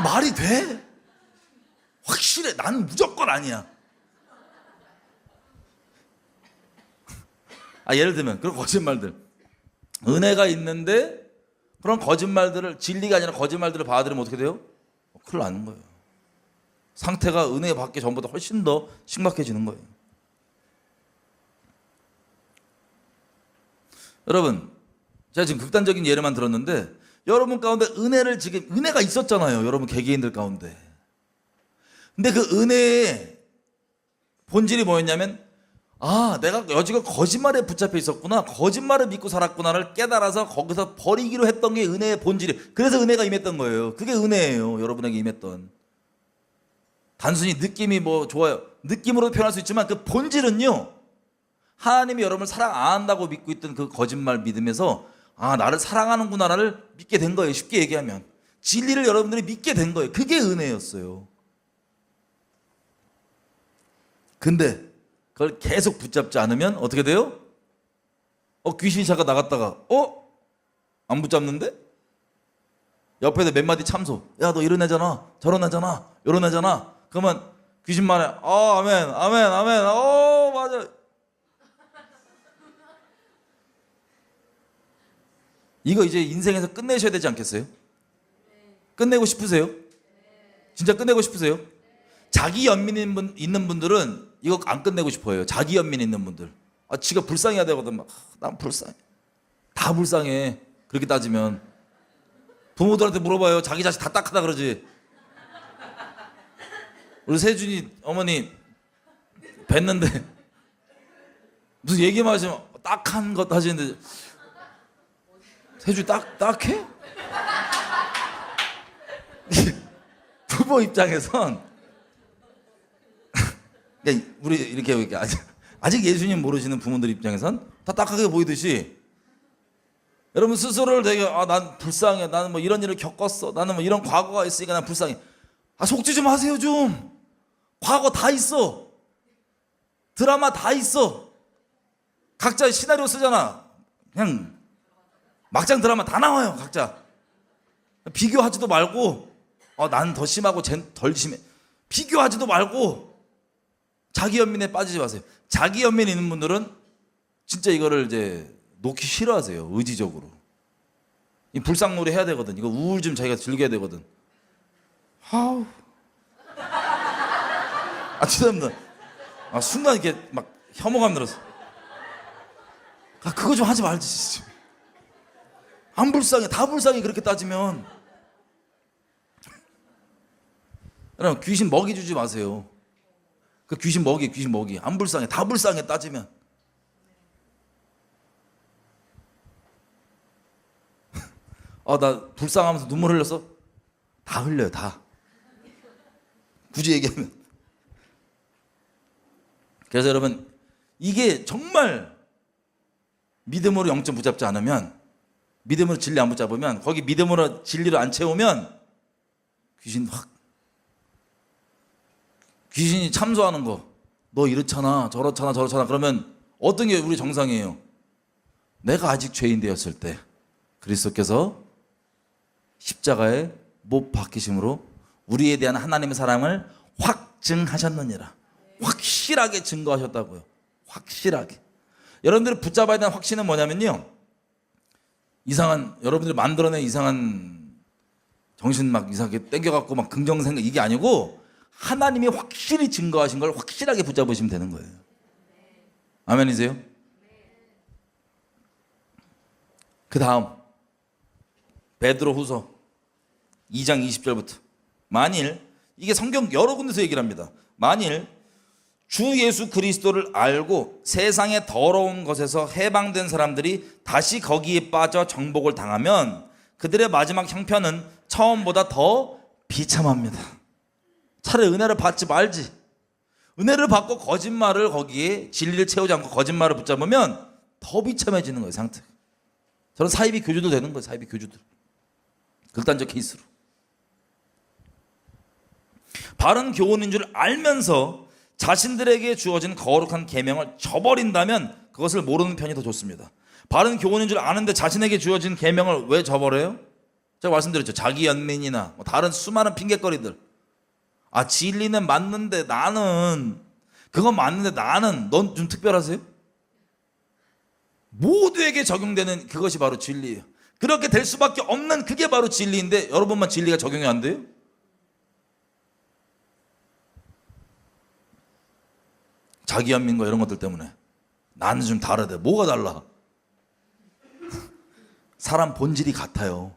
말이 돼? 확실해. 나는 무조건 아니야. 예를 들면 그런 거짓말들, 은혜가 있는데 그런 거짓말들을, 진리가 아니라 거짓말들을 받아들이면 어떻게 돼요? 큰일 나는 거예요. 상태가 은혜 받기 전보다 훨씬 더 심각해지는 거예요. 여러분, 제가 지금 극단적인 예를만 들었는데 여러분 가운데 은혜가 있었잖아요. 여러분 개개인들 가운데. 근데 그 은혜에 본질이 뭐였냐면 내가 여지껏 거짓말에 붙잡혀 있었구나, 거짓말을 믿고 살았구나를 깨달아서 거기서 버리기로 했던 게 은혜의 본질이. 그래서 은혜가 임했던 거예요. 그게 은혜예요. 여러분에게 임했던. 단순히 느낌이 뭐 좋아요, 느낌으로 표현할 수 있지만 그 본질은요, 하나님이 여러분을 사랑 안 한다고 믿고 있던 그 거짓말 믿음에서 나를 사랑하는구나를 믿게 된 거예요. 쉽게 얘기하면 진리를 여러분들이 믿게 된 거예요. 그게 은혜였어요. 근데 그걸 계속 붙잡지 않으면 어떻게 돼요? 귀신이 잠깐 나갔다가 안 붙잡는데? 옆에서 몇 마디 참소. 야, 너 이런 애잖아, 저런 애잖아, 이런 애잖아. 그러면 귀신만에 아멘 아멘 아멘 맞아. 이거 이제 인생에서 끝내셔야 되지 않겠어요? 끝내고 싶으세요? 진짜 끝내고 싶으세요? 자기 연민 있는 분들은 이거 안 끝내고 싶어요. 자기 연민 있는 분들. 지가 불쌍해야 되거든. 난 불쌍해. 다 불쌍해. 그렇게 따지면 부모들한테 물어봐요. 자기 자식 다 딱하다 그러지. 우리 세준이 어머니 뵀는데 무슨 얘기만 하시면 딱한 것 하시는데, 세준이 딱해? 부모 입장에선 우리 이렇게 아직 예수님 모르시는 부모들 입장에선 다 딱하게 보이듯이, 여러분 스스로를 되게 난 불쌍해, 나는 뭐 이런 일을 겪었어, 나는 뭐 이런 과거가 있으니까 난 불쌍해. 속지 좀 하세요 좀. 과거 다 있어. 드라마 다 있어. 각자 시나리오 쓰잖아. 그냥 막장 드라마 다 나와요. 각자. 비교하지도 말고 나는 더 심하고 쟨 덜 심해. 비교하지도 말고 자기 연민에 빠지지 마세요. 자기 연민 있는 분들은 진짜 이거를 이제 놓기 싫어하세요. 의지적으로. 이 불상놀이 해야 되거든. 이거 우울증 자기가 즐겨야 되거든. 아우. 죄송합니다. 순간 이렇게 막 혐오감 들었어. 그거 좀 하지 말지. 안 불쌍해. 다 불쌍해. 그렇게 따지면. 여러분 귀신 먹이 주지 마세요. 그 귀신 먹이. 안 불쌍해. 다 불쌍해 따지면. 나 불쌍하면서 눈물 흘렸어? 다 흘려요. 다. 굳이 얘기하면. 그래서 여러분 이게 정말 믿음으로 영점 붙잡지 않으면, 믿음으로 진리 안 붙잡으면, 거기 믿음으로 진리를 안 채우면 귀신이 참소하는 거, 너 이렇잖아 저렇잖아 그러면 어떤 게 우리 정상이에요? 내가 아직 죄인 되었을 때 그리스도께서 십자가에 못 박히심으로 우리에 대한 하나님의 사랑을 확증하셨느니라. 확실하게 증거하셨다고요. 확실하게. 여러분들이 붙잡아야 되는 확신은 뭐냐면요, 여러분들이 만들어낸 이상한 정신 막 이상하게 땡겨갖고 막 긍정생각 이게 아니고, 하나님이 확실히 증거하신 걸 확실하게 붙잡으시면 되는 거예요. 아멘이세요? 그 다음 베드로후서 2장 20절부터, 만일, 이게 성경 여러 군데서 얘기를 합니다. 만일 주 예수 그리스도를 알고 세상의 더러운 것에서 해방된 사람들이 다시 거기에 빠져 정복을 당하면 그들의 마지막 형편은 처음보다 더 비참합니다. 차라리 은혜를 받지 말지. 은혜를 받고 거짓말을, 거기에 진리를 채우지 않고 거짓말을 붙잡으면 더 비참해지는 거예요, 상태가. 저런 사이비 교주도 되는 거예요. 사이비 교주들. 극단적 케이스로. 바른 교훈인 줄 알면서 자신들에게 주어진 거룩한 계명을 저버린다면 그것을 모르는 편이 더 좋습니다. 바른 교훈인 줄 아는데 자신에게 주어진 계명을 왜 저버려요? 제가 말씀드렸죠. 자기 연민이나 다른 수많은 핑계거리들. 진리는 맞는데 나는, 그건 맞는데 나는, 넌 좀 특별하세요? 모두에게 적용되는 그것이 바로 진리예요. 그렇게 될 수밖에 없는 그게 바로 진리인데 여러분만 진리가 적용이 안 돼요? 자기 연민과 이런 것들 때문에 나는 좀 다르대. 뭐가 달라? 사람 본질이 같아요.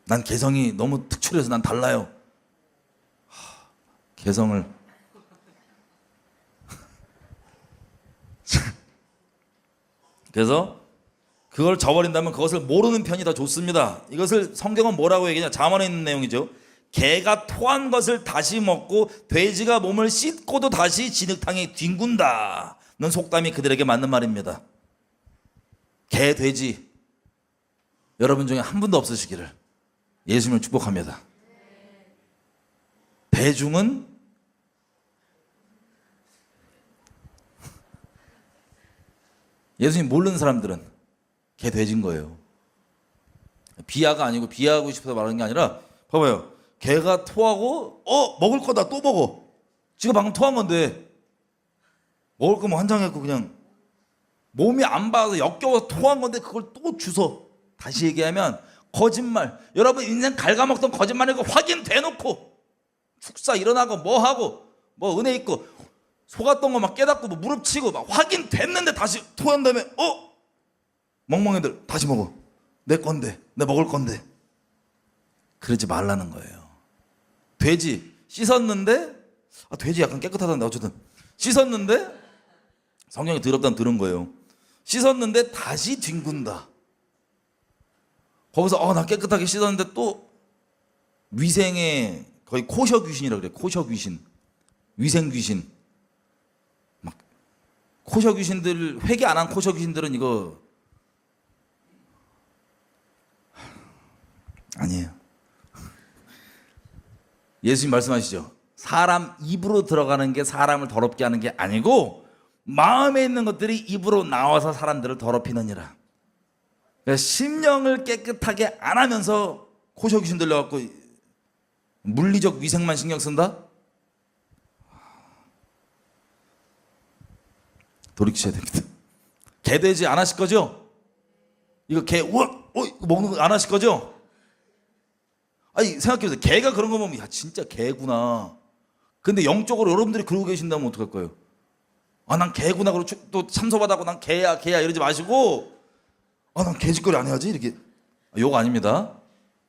난 개성이 너무 특출해서 난 달라요. 개성을 그래서 그걸 저버린다면 그것을 모르는 편이 더 좋습니다. 이것을 성경은 뭐라고 얘기하냐? 잠언에 있는 내용이죠. 개가 토한 것을 다시 먹고 돼지가 몸을 씻고도 다시 진흙탕에 뒹군다는 속담이 그들에게 맞는 말입니다. 개, 돼지 여러분 중에 한 분도 없으시기를 예수님을 축복합니다. 대중은 예수님 모르는 사람들은 개, 돼지인 거예요. 비하가 아니고 비하하고 싶어서 말하는 게 아니라 봐봐요. 개가 토하고 먹을 거다 또 먹어. 지가 방금 토한 건데 먹을 거면 환장했고 그냥 몸이 안 받아서 역겨워서 토한 건데 그걸 또 주워. 다시 얘기하면 거짓말. 여러분 인생 갉아먹던 거짓말이고 확인돼놓고 축사 일어나고 뭐 하고 뭐 은혜 있고 속았던 거 막 깨닫고 뭐 무릎 치고 막 확인됐는데 다시 토한 다음에 멍멍이들 다시 먹어. 내 건데 내 먹을 건데. 그러지 말라는 거예요. 돼지 씻었는데 돼지 약간 깨끗하던데 어쨌든 씻었는데 성경이 더럽다는 들은 거예요. 씻었는데 다시 뒹군다. 거기서 나 깨끗하게 씻었는데 또 위생의 거의 코셔 귀신이라고 그래. 코셔 귀신, 위생 귀신. 막 코셔 귀신들 회개 안 한 코셔 귀신들은 이거 아니에요. 예수님 말씀하시죠. 사람 입으로 들어가는 게 사람을 더럽게 하는 게 아니고 마음에 있는 것들이 입으로 나와서 사람들을 더럽히느니라. 그러니까 심령을 깨끗하게 안 하면서 코셔 귀신 들려갖고 물리적 위생만 신경 쓴다? 돌이키셔야 됩니다. 개, 돼지 안 하실 거죠? 이거 개 이거 먹는 거 안 하실 거죠? 아니 생각해보세요. 개가 그런 거 보면 야 진짜 개구나. 근데 영적으로 여러분들이 그러고 계신다면 어떡할 거예요? 난 개구나 그러고 또 참소받아고 난 개야 이러지 마시고 난 개짓거리 안 해야지 이렇게. 욕 아닙니다.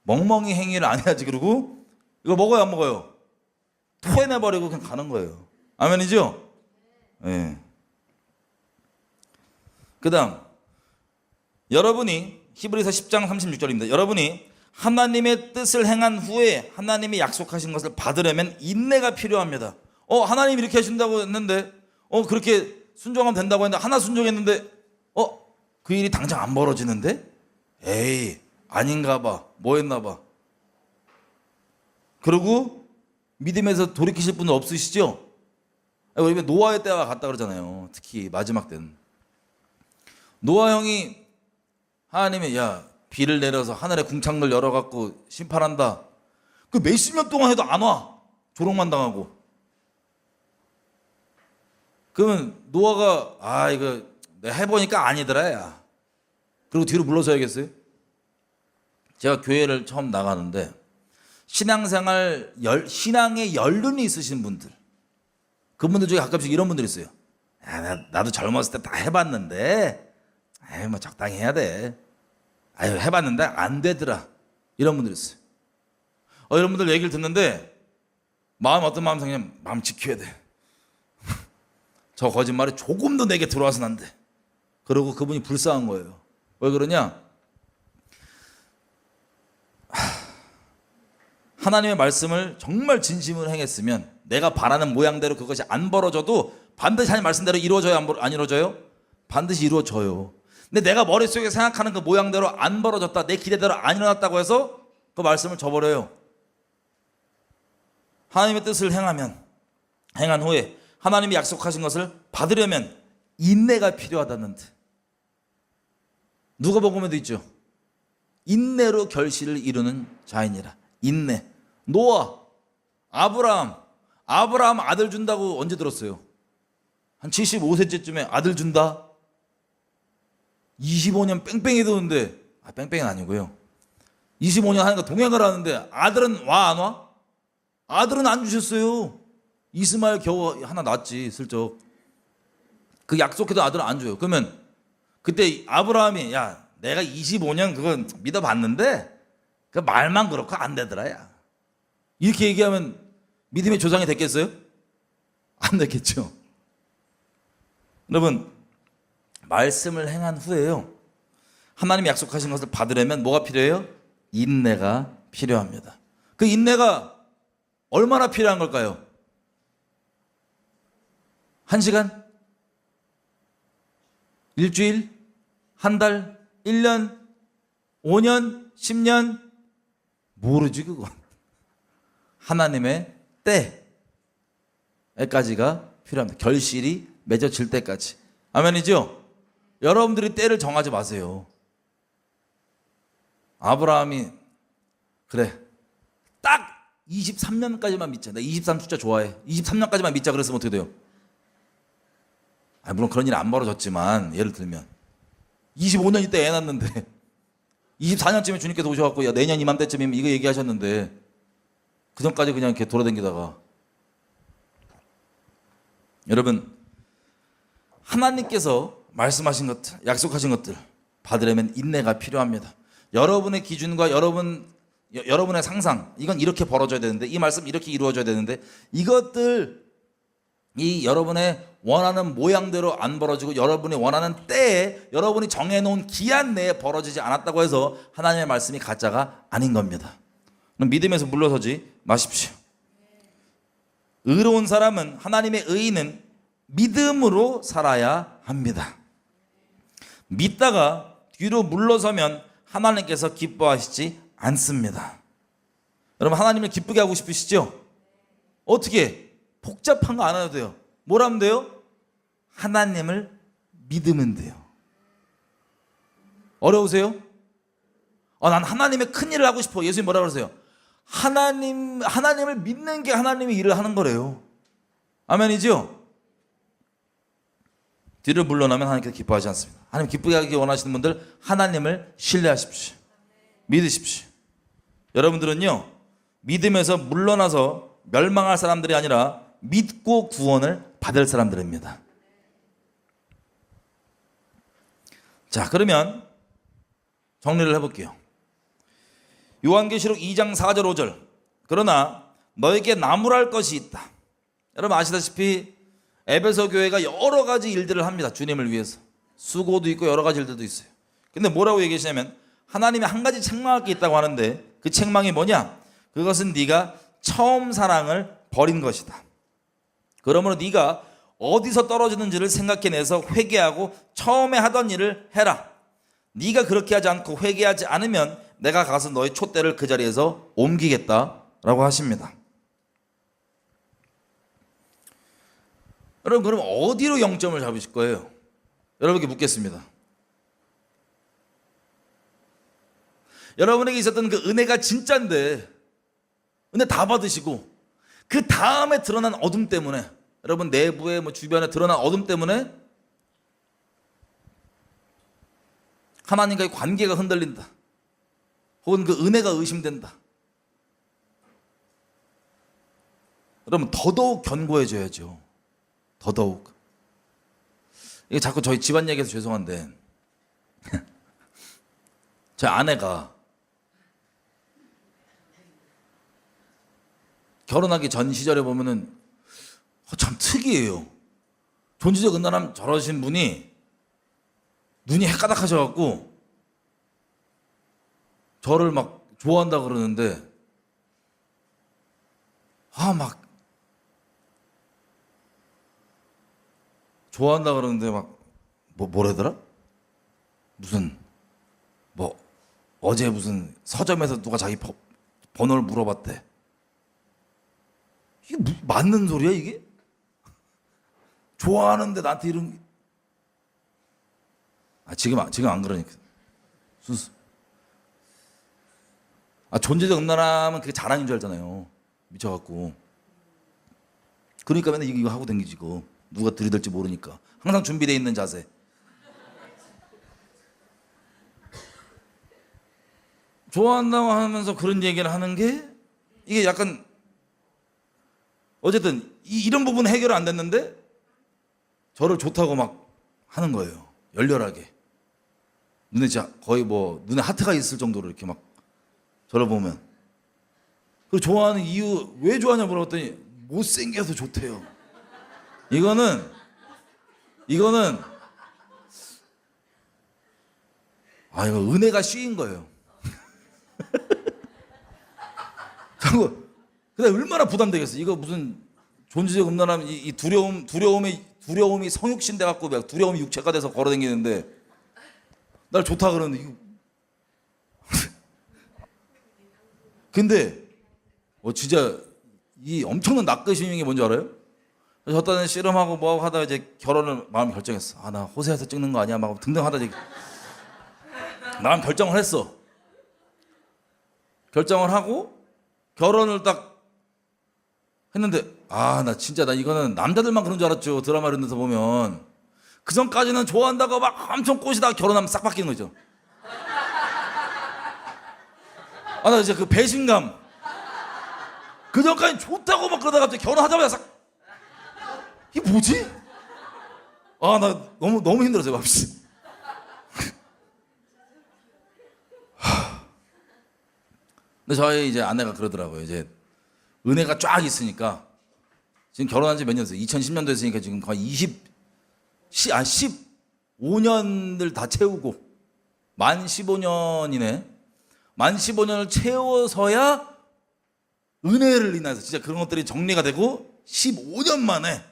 멍멍이 행위를 안 해야지. 그러고 이거 먹어요 안 먹어요? 토해내버리고 그냥 가는 거예요. 아멘이죠? 네. 그 다음 여러분이 히브리서 10장 36절입니다. 여러분이 하나님의 뜻을 행한 후에 하나님이 약속하신 것을 받으려면 인내가 필요합니다. 하나님이 이렇게 해준다고 했는데 그렇게 순종하면 된다고 했는데 하나 순종했는데 그 일이 당장 안 벌어지는데? 에이 아닌가 봐. 뭐 했나 봐. 그리고 믿음에서 돌이키실 분은 없으시죠? 우리 노아의 때와 같다 그러잖아요. 특히 마지막 때는 노아 형이 하나님이 비를 내려서 하늘에 궁창을 열어갖고 심판한다. 그 몇십 년 동안 해도 안 와. 조롱만 당하고. 그러면 노아가 이거 내가 해보니까 아니더라 야. 그리고 뒤로 물러서야겠어요? 제가 교회를 처음 나가는데 신앙생활 신앙에 연륜이 있으신 분들, 그분들 중에 가끔씩 이런 분들이 있어요. 나도 젊었을 때 다 해봤는데 뭐 적당히 해야 돼. 해봤는데 안 되더라. 이런 분들이 있어요. 이런 분들 얘기를 듣는데 어떤 마음 생기냐면 마음 지켜야 돼. 저 거짓말이 조금도 내게 들어와서는 안 돼. 그러고 그분이 불쌍한 거예요. 왜 그러냐? 하나님의 말씀을 정말 진심으로 행했으면 내가 바라는 모양대로 그것이 안 벌어져도 반드시 하나님 말씀대로 이루어져요? 안 이루어져요? 반드시 이루어져요. 근데 내가 머릿속에 생각하는 그 모양대로 안 벌어졌다, 내 기대대로 안 일어났다고 해서 그 말씀을 저버려요. 하나님의 뜻을 행한 후에 하나님이 약속하신 것을 받으려면 인내가 필요하다는 듯. 누가복음에도 있죠. 인내로 결실을 이루는 자이니라. 인내. 노아, 아브라함 아들 준다고 언제 들었어요? 한 75세쯤에 아들 준다? 25년 뺑뺑이 도는데, 뺑뺑이는 아니고요. 25년 하니까 동행을 하는데 아들은 와 안 와? 아들은 안 주셨어요. 이스마엘 겨우 하나 낳았지 슬쩍. 그 약속해도 아들은 안 줘요. 그러면 그때 아브라함이 내가 25년 그건 믿어봤는데 그 말만 그렇고 안 되더라 야. 이렇게 얘기하면 믿음의 조상이 됐겠어요? 안 됐겠죠. 여러분 말씀을 행한 후에요, 하나님이 약속하신 것을 받으려면 뭐가 필요해요? 인내가 필요합니다. 그 인내가 얼마나 필요한 걸까요? 1시간? 일주일? 한 달? 1년? 5년? 10년? 모르지 그건. 하나님의 때까지가 필요합니다. 결실이 맺어질 때까지. 아멘이죠? 여러분들이 때를 정하지 마세요. 아브라함이 그래 딱 23년까지만 믿자. 나 23 숫자 좋아해. 23년까지만 믿자 그랬으면 어떻게 돼요? 물론 그런 일이 안 벌어졌지만 예를 들면 25년 때 애 낳았는데 24년쯤에 주님께서 오셔갖고 야 내년 이맘때쯤이면 이거 얘기하셨는데 그 전까지 그냥 이렇게 돌아다니다가. 여러분, 하나님께서 말씀하신 것들, 약속하신 것들 받으려면 인내가 필요합니다. 여러분의 기준과 여러분의 상상, 이건 이렇게 벌어져야 되는데, 이 말씀 이렇게 이루어져야 되는데, 이것들 이 여러분의 원하는 모양대로 안 벌어지고 여러분이 원하는 때에 여러분이 정해놓은 기한 내에 벌어지지 않았다고 해서 하나님의 말씀이 가짜가 아닌 겁니다. 그럼 믿음에서 물러서지 마십시오. 의로운 사람은, 하나님의 의인은 믿음으로 살아야 합니다. 믿다가 뒤로 물러서면 하나님께서 기뻐하시지 않습니다. 여러분, 하나님을 기쁘게 하고 싶으시죠? 어떻게? 복잡한 거 안 해도 돼요. 뭘 하면 돼요? 하나님을 믿으면 돼요. 어려우세요? 난 하나님의 큰 일을 하고 싶어. 예수님 뭐라 그러세요? 하나님을 믿는 게 하나님의 일을 하는 거래요. 아멘이죠? 뒤를 물러나면 하나님께서 기뻐하지 않습니다. 하나님 기쁘게 하기 원하시는 분들, 하나님을 신뢰하십시오. 믿으십시오. 여러분들은요, 믿음에서 물러나서 멸망할 사람들이 아니라 믿고 구원을 받을 사람들입니다. 자, 그러면 정리를 해볼게요. 요한계시록 2장 4절 5절. 그러나 너에게 나무랄 것이 있다. 여러분 아시다시피 에베소 교회가 여러 가지 일들을 합니다. 주님을 위해서. 수고도 있고 여러 가지 일들도 있어요. 근데 뭐라고 얘기하시냐면 하나님이 한 가지 책망할 게 있다고 하는데, 그 책망이 뭐냐? 그것은 네가 처음 사랑을 버린 것이다. 그러므로 네가 어디서 떨어지는지를 생각해내서 회개하고 처음에 하던 일을 해라. 네가 그렇게 하지 않고 회개하지 않으면 내가 가서 너의 촛대를 그 자리에서 옮기겠다라고 하십니다. 여러분, 그럼 어디로 0점을 잡으실 거예요? 여러분께 묻겠습니다. 여러분에게 있었던 그 은혜가 진짜인데 은혜 다 받으시고 그 다음에 드러난 어둠 때문에, 여러분 내부에 주변에 드러난 어둠 때문에 하나님과의 관계가 흔들린다. 혹은 그 은혜가 의심된다. 여러분 더더욱 견고해져야죠. 더더욱. 이게 자꾸 저희 집안 얘기해서 죄송한데 제 아내가 결혼하기 전 시절에 보면은 참 특이해요. 존재적 은단함 저러신 분이 눈이 헷가닥하셔갖고 저를 막 좋아한다 그러는데 막 좋아한다 그러는데 막 뭐래더라? 무슨 어제 무슨 서점에서 누가 자기 번호를 물어봤대. 이게 맞는 소리야 이게? 좋아하는데 나한테 이런 게. 지금 안 그러니까 순수. 존재적 음란함은 그게 자랑인 줄 알잖아요. 미쳐갖고. 그러니까 맨날 이거 하고 댕기지. 이거 누가 들이댈지 모르니까 항상 준비되어 있는 자세. 좋아한다고 하면서 그런 얘기를 하는 게 이게 약간 어쨌든 이런 부분은 해결 안 됐는데 저를 좋다고 막 하는 거예요. 열렬하게. 눈에 진짜 거의 눈에 하트가 있을 정도로 이렇게 막 저를 보면. 그리고 좋아하는 이유, 왜 좋아하냐 물어봤더니 못생겨서 좋대요. 이거는 아, 이거 은혜가 쉬인 거예요. 근데 얼마나 부담되겠어. 이거 무슨 존재적 음란함, 이 두려움이 성육신 돼갖고 두려움이 육체가 돼서 걸어다니는데 날 좋다 그러는데 이거. 근데 진짜 이 엄청난 낚으시는 게 뭔지 알아요? 저 때는 씨름하고 뭐 하다가 이제 결혼을 마음 결정했어. 아, 나 호세에서 찍는 거 아니야? 막 등등 하다 이제 마음 결정을 했어. 결정을 하고 결혼을 딱 했는데 아, 나 진짜 나 이거는 남자들만 그런 줄 알았죠. 드라마 이런 데서 보면. 그 전까지는 좋아한다고 막 엄청 꼬시다가 결혼하면 싹 바뀌는 거죠. 아, 나 이제 그 배신감. 그 전까지 좋다고 막 그러다가 갑자기 결혼하자마자 싹. 이게 뭐지? 아, 나 너무 힘들었어요, 맘씨. 근데 저희 이제 아내가 그러더라고요. 이제 은혜가 쫙 있으니까 지금 결혼한 지 몇 년 됐어요? 2010년도 했으니까 지금 거의 15년을 다 채우고 만 15년이네. 만 15년을 채워서야 은혜를 인해서 진짜 그런 것들이 정리가 되고 15년 만에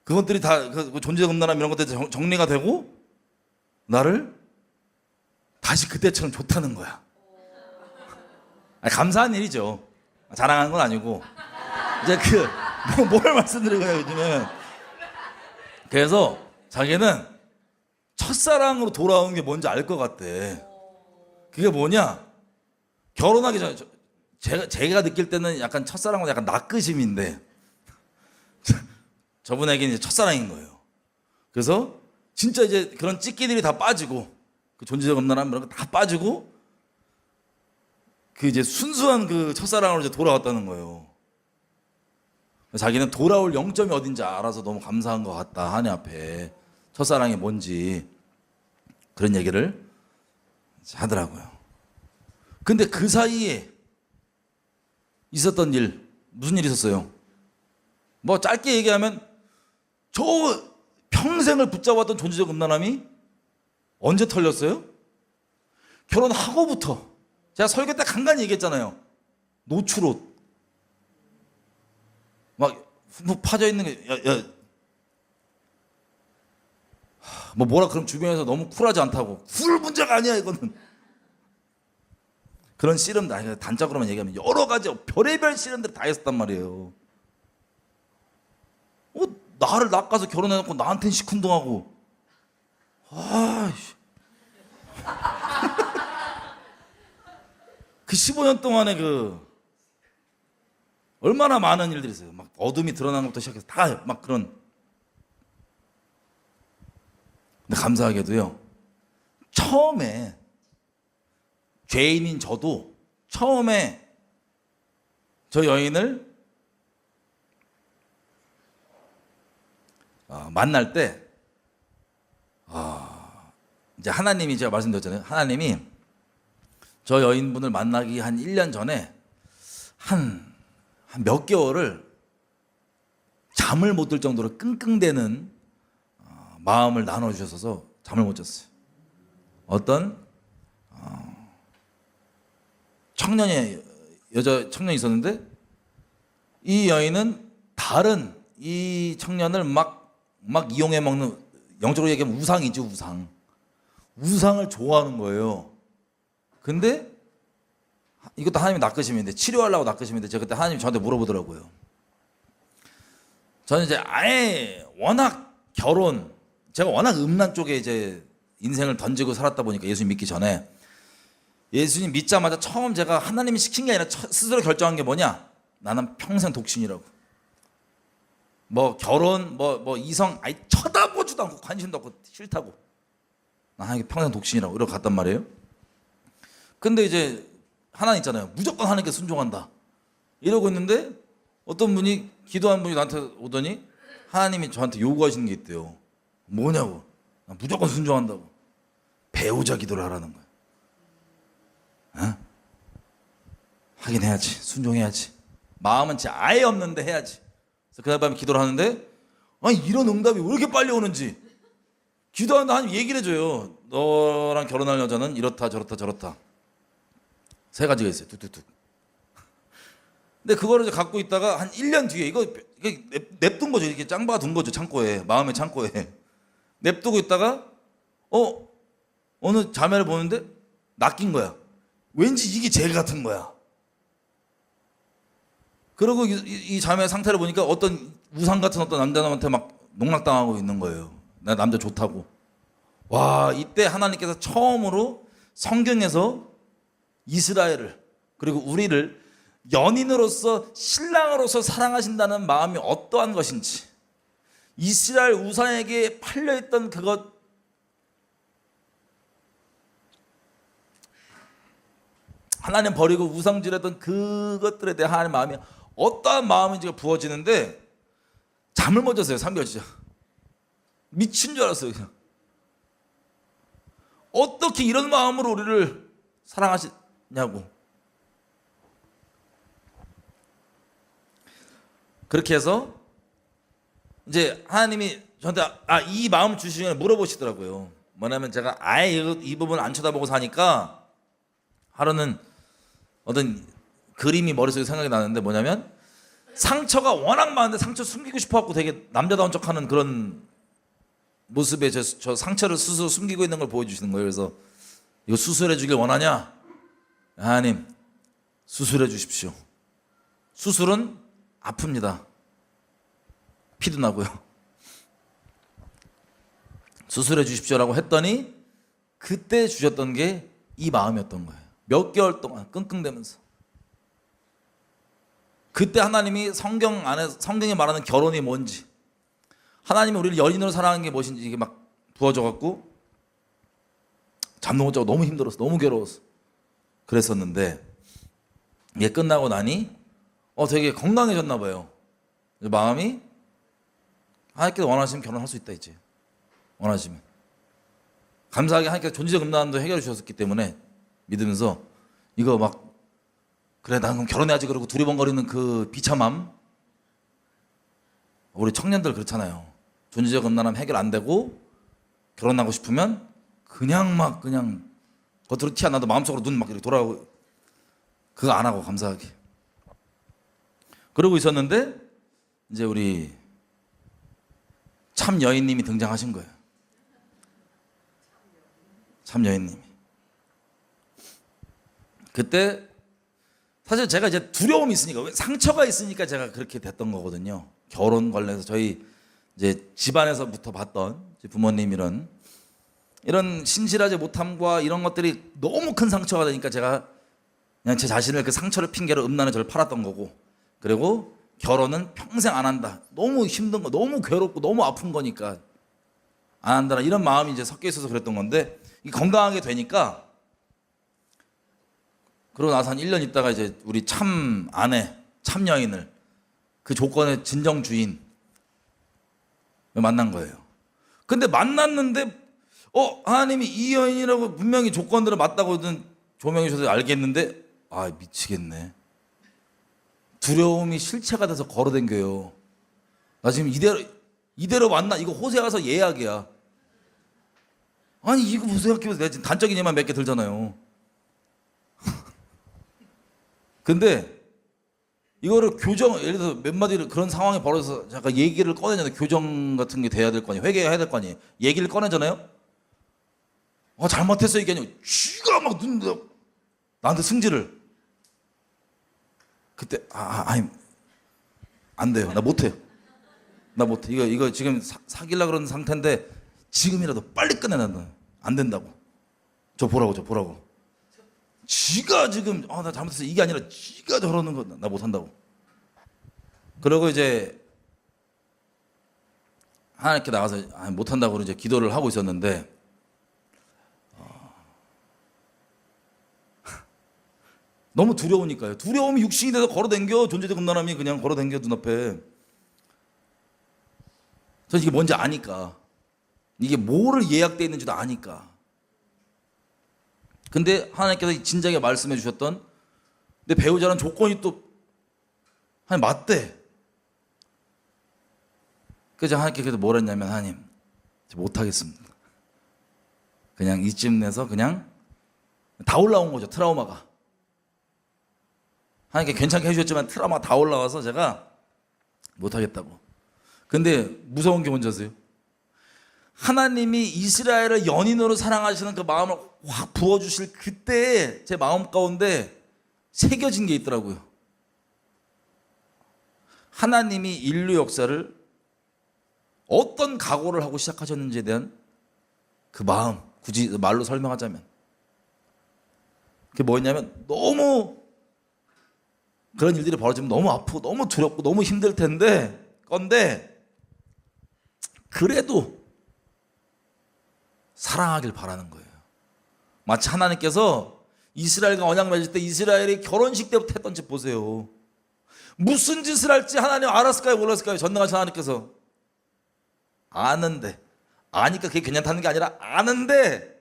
그것들이 다 그 존재적 음란함 이런 것들이 정리가 되고 나를 다시 그때처럼 좋다는 거야. 아니, 감사한 일이죠. 자랑하는 건 아니고 이제 뭘 말씀드리는 거예요 요즘은. 그래서 자기는 첫사랑으로 돌아오는 게 뭔지 알 것 같대. 그게 뭐냐? 결혼하기 전에 제가 느낄 때는 약간 첫사랑은 약간 낚으심인데 저분에게는 이제 첫사랑인 거예요. 그래서 진짜 이제 그런 찌끼들이 다 빠지고 그 존재적 음란함 이런 거 다 빠지고 그 이제 순수한 그 첫사랑으로 이제 돌아왔다는 거예요. 자기는 돌아올 영점이 어딘지 알아서 너무 감사한 것 같다. 하나님 앞에 첫사랑이 뭔지 그런 얘기를 하더라고요. 근데 그 사이에 있었던 일, 무슨 일이 있었어요? 뭐 짧게 얘기하면 저 평생을 붙잡았던 존재적 음란함이 언제 털렸어요? 결혼하고부터. 제가 설교 때 간간히 얘기했잖아요. 노출옷. 막 파져 있는 게, 뭐라 그럼 주변에서 너무 쿨하지 않다고. 쿨 문제가 아니야, 이거는. 그런 씨름, 단적으로만 얘기하면 여러 가지 별의별 씨름들이 다 있었단 말이에요. 나를 낚아서 결혼해놓고 나한텐 시큰둥하고. 아이씨. 그 15년 동안에 얼마나 많은 일들이 있어요. 막 어둠이 드러나는 것부터 시작해서 다 막 그런. 근데 감사하게도요. 처음에 죄인인 저도 처음에 저 여인을 만날 때 이제 하나님이 제가 말씀드렸잖아요. 하나님이 저 여인분을 만나기 한 1년 전에 한 몇 개월을 잠을 못 들 정도로 끙끙대는 마음을 나눠주셔서 잠을 못 잤어요. 어떤 여자 청년이 있었는데 이 여인은 다른 이 청년을 막 이용해 먹는, 영적으로 얘기하면 우상이죠, 우상. 우상을 좋아하는 거예요. 근데 이것도 하나님이 낚으심인데, 치료하려고 낚으심인데, 제가 그때 하나님이 저한테 물어보더라고요. 저는 이제 아예 워낙 제가 워낙 음란 쪽에 이제 인생을 던지고 살았다 보니까 예수님 믿기 전에 예수님 믿자마자 처음 제가 하나님이 시킨 게 아니라 스스로 결정한 게 뭐냐? 나는 평생 독신이라고. 뭐 결혼, 뭐 이성 아예 쳐다보지도 않고 관심도 없고 싫다고. 나 평생 독신이라고 이러고 갔단 말이에요. 근데 이제 하나님 있잖아요. 무조건 하나님께 순종한다. 이러고 있는데 어떤 분이, 기도한 분이 나한테 오더니 하나님이 저한테 요구하시는 게 있대요. 뭐냐고. 나 무조건 순종한다고. 배우자 기도를 하라는 거야. 어? 하긴 해야지. 순종해야지. 마음은 진짜 아예 없는데 해야지. 그래서 그날 밤에 기도를 하는데, 아니 이런 응답이 왜 이렇게 빨리 오는지. 기도하는데 하나님 얘기를 해줘요. 너랑 결혼할 여자는 이렇다 저렇다 저렇다 세 가지가 있어요. 뚝뚝뚝. 근데 그거를 이제 갖고 있다가 한 1년 뒤에 이게 냅둔 거죠. 이렇게 짱 봐둔 거죠. 창고에, 마음의 창고에 냅두고 있다가 어느 자매를 보는데 낚인 거야. 왠지 이게 제일 같은 거야. 그리고 이 자매의 상태를 보니까 어떤 우상 같은 어떤 남자한테 막 농락당하고 있는 거예요. 나 남자 좋다고. 와, 이때 하나님께서 처음으로 성경에서 이스라엘을 그리고 우리를 연인으로서 신랑으로서 사랑하신다는 마음이 어떠한 것인지, 이스라엘 우상에게 팔려있던 그것, 하나님 버리고 우상질했던 그것들에 대한 하나님의 마음이 어떠한 마음인지가 부어지는데 잠을 못 잤어요. 3개월 진짜 미친 줄 알았어요. 그냥 어떻게 이런 마음으로 우리를 사랑하시냐고. 그렇게 해서 이제 하나님이 저한테 이 마음 주시기 전에 물어보시더라고요. 뭐냐면 제가 아예 이 부분 안 쳐다보고 사니까 하루는 어떤 그림이 머릿속에 생각이 나는데, 뭐냐면 상처가 워낙 많은데 상처 숨기고 싶어갖고 되게 남자다운 척하는 그런 모습에 저 상처를 스스로 숨기고 있는 걸 보여주시는 거예요. 그래서 이거 수술해 주길 원하냐? 하나님 수술해 주십시오. 수술은 아픕니다. 피도 나고요. 수술해 주십시오라고 했더니 그때 주셨던 게 이 마음이었던 거예요. 몇 개월 동안 끙끙대면서. 그때 하나님이 성경에 말하는 결혼이 뭔지, 하나님이 우리를 연인으로 사랑하는 게 무엇인지 이게 막 부어져갖고 잠도 못 자고 너무 힘들었어. 너무 괴로웠어. 그랬었는데 이게 끝나고 나니 되게 건강해졌나 봐요. 마음이 하나님께서 원하시면 결혼할 수 있다 이제. 원하시면. 감사하게 하나님께서 존재적 음란도 해결해 주셨기 때문에 믿으면서 이거 막 그래 난 그럼 결혼해야지 그러고 두리번거리는 그 비참함, 우리 청년들 그렇잖아요. 존재적 음란함 해결 안 되고 결혼하고 싶으면 그냥 겉으로 티 안 나도 마음속으로 눈 막 이렇게 돌아가고 그거 안 하고 감사하게 그러고 있었는데 이제 우리 참 여인님이 등장하신 거예요. 참 여인님이. 그때 사실 제가 이제 두려움이 있으니까, 상처가 있으니까 제가 그렇게 됐던 거거든요. 결혼 관련해서 저희 이제 집안에서부터 봤던 부모님 이런 신실하지 못함과 이런 것들이 너무 큰 상처가 되니까 제가 그냥 제 자신을 그 상처를 핑계로 음란에 저를 팔았던 거고, 그리고 결혼은 평생 안 한다. 너무 힘든 거, 너무 괴롭고 너무 아픈 거니까 안 한다는 이런 마음이 이제 섞여 있어서 그랬던 건데, 이 건강하게 되니까 그러고 나서 한 1년 있다가 이제 우리 참 아내, 참 여인을 그 조건의 진정 주인 만난 거예요. 근데 만났는데 하나님이 이 여인이라고 분명히 조건들은 맞다고는 조명해 주셔서 알겠는데 미치겠네. 두려움이 실체가 돼서 걸어댕겨요. 나 지금 이대로 만나. 이거 호세 가서 예약이야. 아니 이거 무슨 생각해보세요. 내가 지금 단적인 예만 몇 개 들잖아요. 근데 이거를 예를 들어서 몇 마디를 그런 상황이 벌어져서 잠깐 얘기를 꺼내잖아요. 교정 같은 게 돼야 될 거 아니에요. 회개해야 될 거 아니에요. 얘기를 꺼내잖아요. 잘못했어 이게 아니고 쥐가 막 나한테 승질을. 그때 아니 안 돼요. 나 못해요. 이거 지금 사귀려고 그러는 상태인데 지금이라도 빨리 끝내놔. 안 된다고. 저 보라고. 지가 지금 나 잘못했어 이게 아니라 지가 저러는 거 나 못한다고. 그러고 이제 하나님께 나가서 못한다고 이제 기도를 하고 있었는데 너무 두려우니까요. 두려움이 육신이 돼서 걸어댕겨. 존재적 음란함이 그냥 걸어댕겨 눈앞에. 저 이게 뭔지 아니까. 이게 뭐를 예약되어 있는지도 아니까. 근데 하나님께서 진작에 말씀해 주셨던 내 배우자는 조건이 또 하나님 맞대. 그래서 하나님께 그래도 뭘 했냐면 하나님 못하겠습니다. 그냥 이쯤 내서 그냥 다 올라온 거죠. 트라우마가. 하나님께 괜찮게 해주셨지만 트라우마가 다 올라와서 제가 못하겠다고. 근데 무서운 게 뭔지 아세요? 하나님이 이스라엘을 연인으로 사랑하시는 그 마음을 확 부어주실 그때에 제 마음 가운데 새겨진 게 있더라고요. 하나님이 인류 역사를 어떤 각오를 하고 시작하셨는지에 대한 그 마음, 굳이 말로 설명하자면 그게 뭐였냐면, 너무 그런 일들이 벌어지면 너무 아프고 너무 두렵고 너무 힘들 건데 그래도 사랑하길 바라는 거예요. 마치 하나님께서 이스라엘과 언약 맺을 때 이스라엘이 결혼식 때부터 했던 짓 보세요. 무슨 짓을 할지 하나님 알았을까요? 몰랐을까요? 전능하신 하나님께서. 아는데, 아니까 그게 괜찮다는 게 아니라 아는데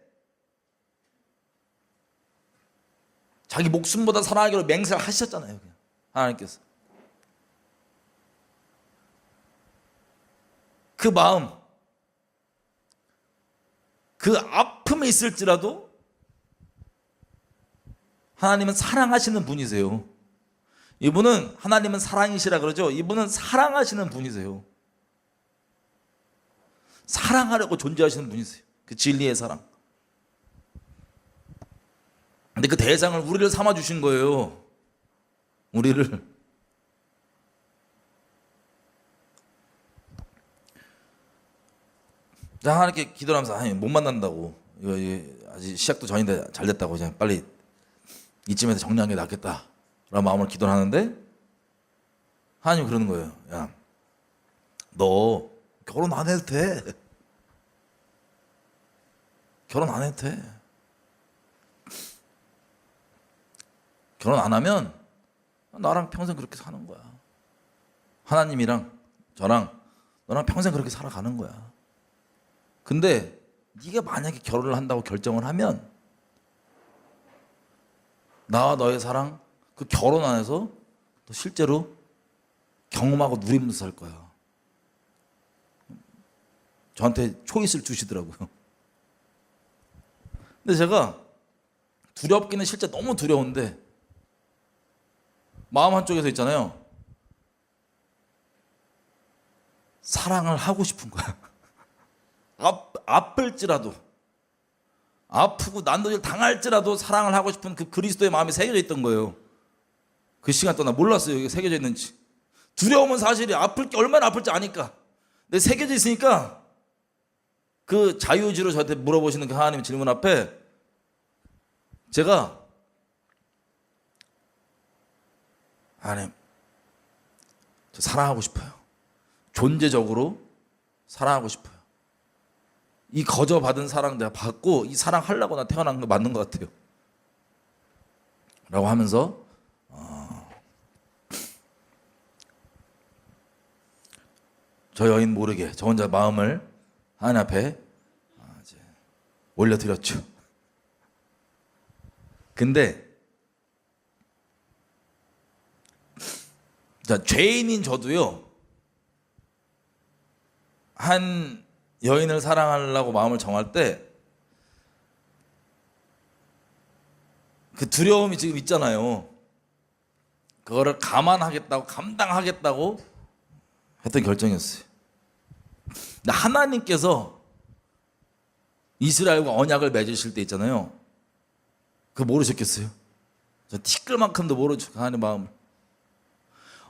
자기 목숨보다 사랑하기로 맹세를 하셨잖아요. 하나님께서. 그 마음, 그 아픔이 있을지라도 하나님은 사랑하시는 분이세요. 이분은, 하나님은 사랑이시라 그러죠. 이분은 사랑하시는 분이세요. 사랑하려고 존재하시는 분이세요. 그 진리의 사랑. 근데 그 대상을 우리를 삼아 주신 거예요. 우리를. 자, 하나님께 기도를 하면서, 하나님 못 만난다고, 이거 아직 시작도 전인데 잘 됐다고, 그냥 빨리 이쯤에서 정리하는 게 낫겠다 라는 마음으로 기도를 하는데, 하나님 그러는 거예요. 야, 너 결혼 안 해도 돼. 결혼 안 해도 돼. 결혼 안 하면 나랑 평생 그렇게 사는 거야. 하나님이랑 저랑 너랑 평생 그렇게 살아가는 거야. 근데 네가 만약에 결혼을 한다고 결정을 하면 나와 너의 사랑, 그 결혼 안에서 너 실제로 경험하고 누리면서 살 거야. 저한테 초이스를 주시더라고요. 근데 제가 두렵기는 실제 너무 두려운데 마음 한쪽에서 있잖아요. 사랑을 하고 싶은 거야. 아플지라도, 아프고 난도질 당할지라도 사랑을 하고 싶은 그 그리스도의 마음이 새겨져 있던 거예요. 그 시간 동안 몰랐어요, 이게 새겨져 있는지. 두려움은 사실이 아플 게 얼마나 아플지 아니까. 근데 새겨져 있으니까 그 자유의지로 저한테 물어보시는 그 하나님의 질문 앞에 제가, 하나님, 저 사랑하고 싶어요. 존재적으로 사랑하고 싶어요. 이 거저받은 사랑 내가 받고 이 사랑 하려고 나 태어난 거 맞는 것 같아요. 라고 하면서 저 여인 모르게 저 혼자 마음을 하나님 앞에 올려드렸죠. 근데 자, 죄인인 저도요, 한 여인을 사랑하려고 마음을 정할 때 그 두려움이 지금 있잖아요. 그거를 감안하겠다고, 감당하겠다고 했던 결정이었어요. 근데 하나님께서 이스라엘과 언약을 맺으실 때 있잖아요. 그거 모르셨겠어요? 저 티끌만큼도 모르죠, 하나님 마음을.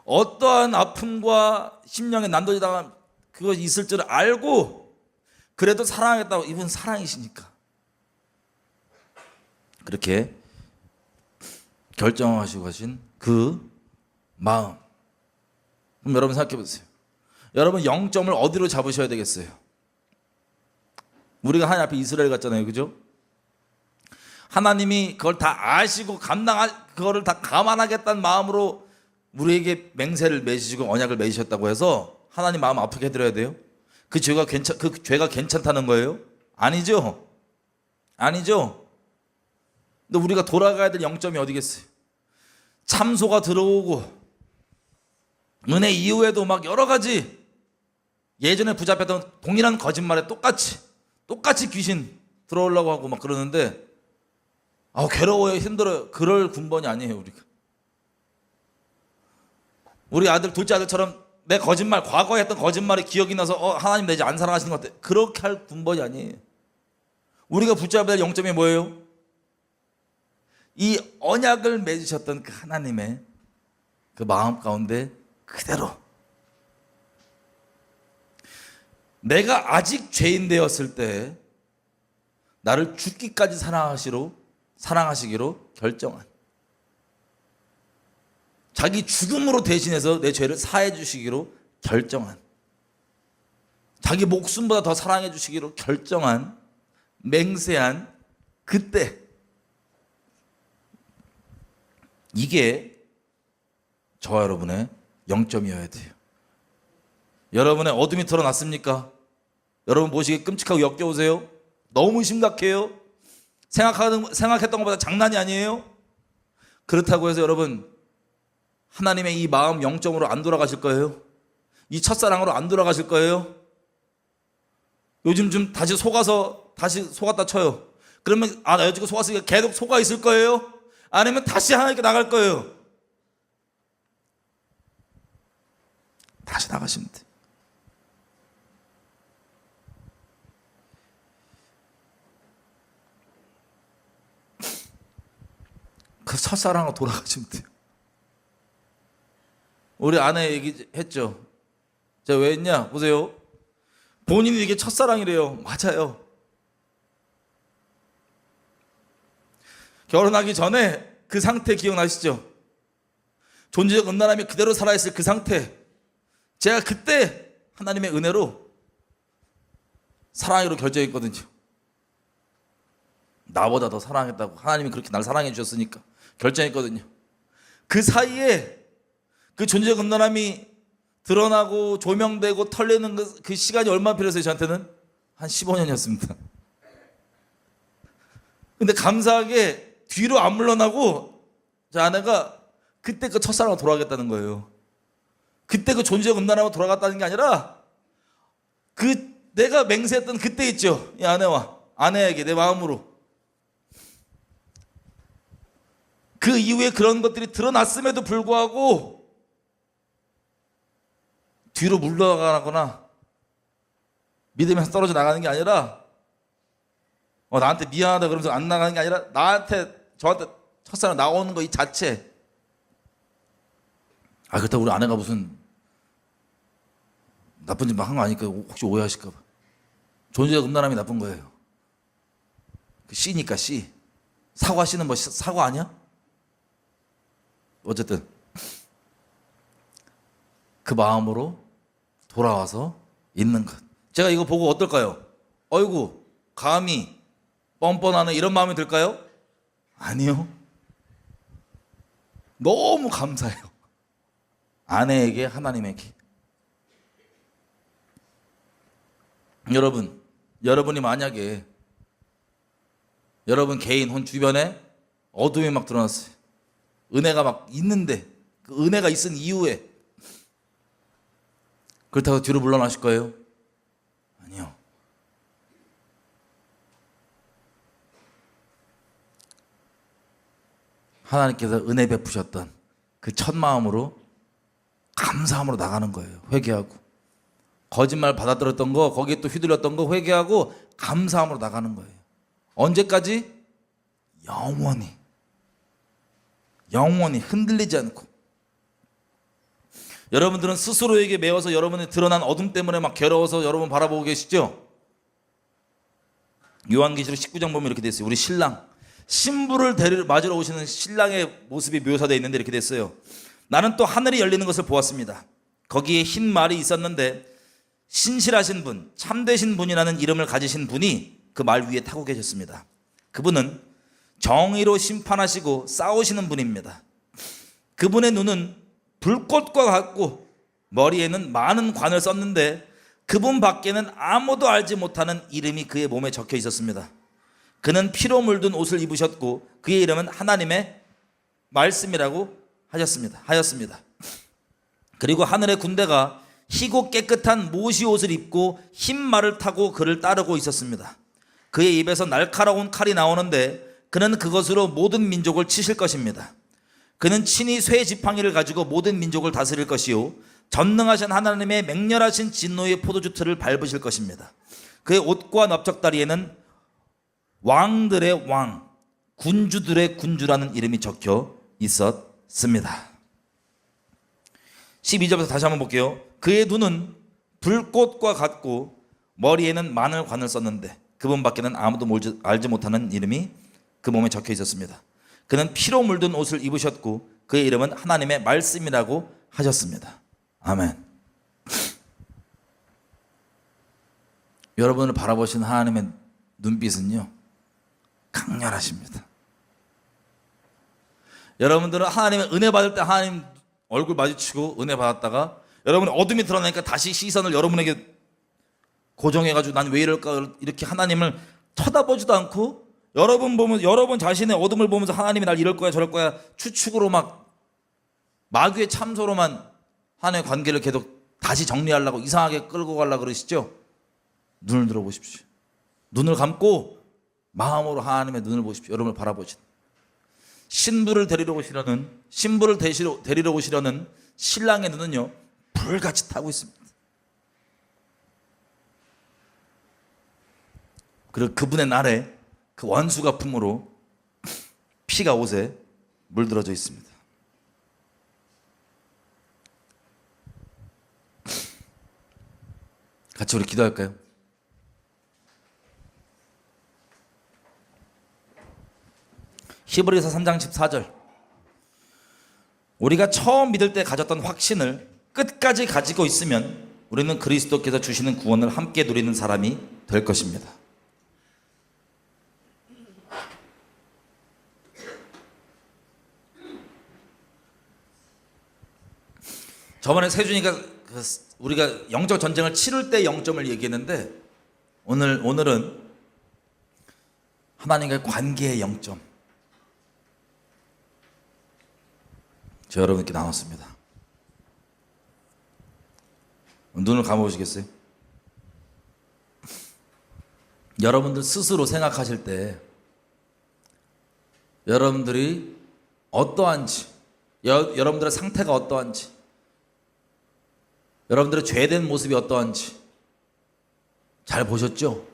어떠한 아픔과 심령의 난도질당한 그것이 있을 줄 알고 그래도 사랑하겠다고, 이분 사랑이시니까 그렇게 결정하시고 가신 그 마음. 그럼 여러분 생각해 보세요. 여러분 영점을 어디로 잡으셔야 되겠어요? 우리가 하나님 앞에 이스라엘 같잖아요, 그죠? 하나님이 그걸 다 아시고 그거를 다 감안하겠다는 마음으로 우리에게 맹세를 맺으시고 언약을 맺으셨다고 해서 하나님 마음 아프게 해드려야 돼요? 그 죄가 괜찮다는 거예요? 아니죠. 아니죠. 근데 우리가 돌아가야 될 영점이 어디겠어요? 참소가 들어오고 은혜 이후에도 막 여러 가지 예전에 붙잡혔던 동일한 거짓말에 똑같이 귀신 들어오려고 하고 막 그러는데 괴로워요, 힘들어요. 그럴 군번이 아니에요, 우리가. 우리 아들, 둘째 아들처럼 내 거짓말, 과거에 했던 거짓말이 기억이 나서 하나님 내 이제 안 사랑하시는 것 같아. 그렇게 할 군번이 아니에요. 우리가 붙잡아야 될 영점이 뭐예요? 이 언약을 맺으셨던 그 하나님의 그 마음 가운데 그대로 내가 아직 죄인 되었을 때 나를 죽기까지 사랑하시기로 결정한, 자기 죽음으로 대신해서 내 죄를 사해 주시기로 결정한, 자기 목숨보다 더 사랑해 주시기로 결정한, 맹세한 그때, 이게 저와 여러분의 영점이어야 돼요. 여러분의 어둠이 드러났습니까? 여러분 보시기에 끔찍하고 역겨우세요? 너무 심각해요? 생각했던 것보다 장난이 아니에요? 그렇다고 해서 여러분 하나님의 이 마음 영점으로 안 돌아가실 거예요? 이 첫사랑으로 안 돌아가실 거예요? 요즘 좀 다시 속았다 쳐요. 그러면 나 여지껏 속았으니까 계속 속아 있을 거예요? 아니면 다시 하나님께 나갈 거예요? 다시 나가시면 돼. 그 첫사랑으로 돌아가시면 돼요. 우리 아내 얘기했죠. 제가 왜 했냐? 보세요. 본인이 이게 첫사랑이래요. 맞아요. 결혼하기 전에 그 상태 기억나시죠? 존재적 음란함이 그대로 살아있을 그 상태. 제가 그때 하나님의 은혜로 사랑하기로 결정했거든요. 나보다 더 사랑했다고. 하나님이 그렇게 날 사랑해 주셨으니까 결정했거든요. 그 사이에 그 존재적 음란함이 드러나고 조명되고 털리는 그 시간이 얼마나 필요했어요? 저한테는 한 15년이었습니다. 근데 감사하게 뒤로 안 물러나고 저 아내가 그때 그 첫사랑으로 돌아가겠다는 거예요. 그때 그 존재적 음란함으로 돌아갔다는 게 아니라 그 내가 맹세했던 그때 있죠. 이 아내에게 내 마음으로. 그 이후에 그런 것들이 드러났음에도 불구하고 뒤로 물러가거나 믿음에서 떨어져 나가는 게 아니라 나한테 미안하다 그러면서 안 나가는 게 아니라 저한테 첫사랑 나오는 거 이 자체. 그렇다고 우리 아내가 무슨 나쁜 짓 한 거 아니까 혹시 오해하실까 봐. 존재적 음란함이 나쁜 거예요. 그 씨니까 씨. 사과 씨는 뭐 사과 아니야? 어쨌든 그 마음으로 돌아와서 있는 것. 제가 이거 보고 어떨까요? 어이구 감히 뻔뻔하네 이런 마음이 들까요? 아니요. 너무 감사해요. 아내에게, 하나님에게. 여러분이 만약에 여러분 개인 혹은 주변에 어둠이 막 드러났어요. 은혜가 막 있는데 그 은혜가 있은 이후에 그렇다고 뒤로 물러나실 거예요? 아니요. 하나님께서 은혜 베푸셨던 그 첫 마음으로 감사함으로 나가는 거예요. 회개하고 거짓말 받아들였던 거, 거기에 또 휘둘렸던 거 회개하고 감사함으로 나가는 거예요. 언제까지? 영원히 흔들리지 않고. 여러분들은 스스로에게 매워서 여러분의 드러난 어둠 때문에 막 괴로워서 여러분 바라보고 계시죠? 요한계시록 19장 보면 이렇게 돼 있어요. 우리 신랑, 신부를 맞으러 오시는 신랑의 모습이 묘사되어 있는데 이렇게 됐어요. 나는 또 하늘이 열리는 것을 보았습니다. 거기에 흰 말이 있었는데 신실하신 분, 참되신 분이라는 이름을 가지신 분이 그 말 위에 타고 계셨습니다. 그분은 정의로 심판하시고 싸우시는 분입니다. 그분의 눈은 불꽃과 같고 머리에는 많은 관을 썼는데 그분 밖에는 아무도 알지 못하는 이름이 그의 몸에 적혀 있었습니다. 그는 피로 물든 옷을 입으셨고 그의 이름은 하나님의 말씀이라고 하였습니다. 그리고 하늘의 군대가 희고 깨끗한 모시 옷을 입고 흰 말을 타고 그를 따르고 있었습니다. 그의 입에서 날카로운 칼이 나오는데 그는 그것으로 모든 민족을 치실 것입니다. 그는 친히 쇠 지팡이를 가지고 모든 민족을 다스릴 것이요 전능하신 하나님의 맹렬하신 진노의 포도주 틀을 밟으실 것입니다. 그의 옷과 넓적다리에는 왕들의 왕, 군주들의 군주라는 이름이 적혀 있었습니다. 12절부터 다시 한번 볼게요. 그의 눈은 불꽃과 같고 머리에는 마늘관을 썼는데 그분밖에는 아무도 알지 못하는 이름이 그 몸에 적혀 있었습니다. 그는 피로 물든 옷을 입으셨고 그의 이름은 하나님의 말씀이라고 하셨습니다. 아멘. 여러분을 바라보시는 하나님의 눈빛은요 강렬하십니다. 여러분들은 하나님의 은혜 받을 때 하나님 얼굴 마주치고 은혜 받았다가 여러분의 어둠이 드러나니까 다시 시선을 여러분에게 고정해가지고 난 왜 이럴까 이렇게 하나님을 쳐다보지도 않고 여러분 자신의 어둠을 보면서 하나님이 날 이럴 거야 저럴 거야 추측으로 막 마귀의 참소로만 하나님의 관계를 계속 다시 정리하려고 이상하게 끌고 가려고 그러시죠? 눈을 들어보십시오. 눈을 감고 마음으로 하나님의 눈을 보십시오. 여러분을 바라보시는 신부를 데리러 오시려는 신랑의 눈은요 불같이 타고 있습니다. 그리고 그분의 날에 그 원수가 품으로 피가 옷에 물들어져 있습니다. 같이 우리 기도할까요? 히브리서 3장 14절 우리가 처음 믿을 때 가졌던 확신을 끝까지 가지고 있으면 우리는 그리스도께서 주시는 구원을 함께 누리는 사람이 될 것입니다. 저번에 세준이가 우리가 영적 전쟁을 치를 때 0점을 얘기했는데 오늘은 하나님과의 관계의 0점 저 여러분께 나눴습니다. 눈을 감아보시겠어요? 여러분들 스스로 생각하실 때 여러분들이 어떠한지 여러분들의 상태가 어떠한지 여러분들의 죄된 모습이 어떠한지 잘 보셨죠?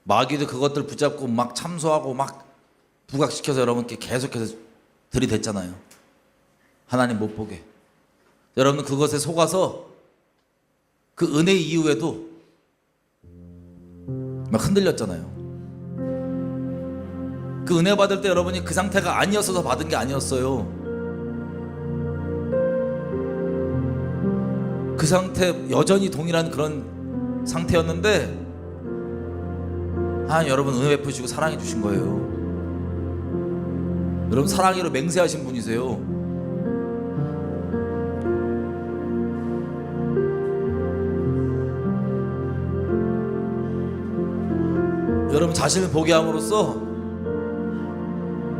마귀도 그것들 붙잡고 막 참소하고 막 부각시켜서 여러분께 계속해서 들이댔잖아요. 하나님 못 보게. 여러분 그것에 속아서 그 은혜 이후에도 막 흔들렸잖아요. 그 은혜 받을 때 여러분이 그 상태가 아니었어서 받은 게 아니었어요. 그 상태 여전히 동일한 그런 상태였는데 하나님 여러분 은혜 베푸시고 사랑해 주신 거예요. 여러분 사랑으로 맹세하신 분이세요. 여러분 자신을 보게 함으로써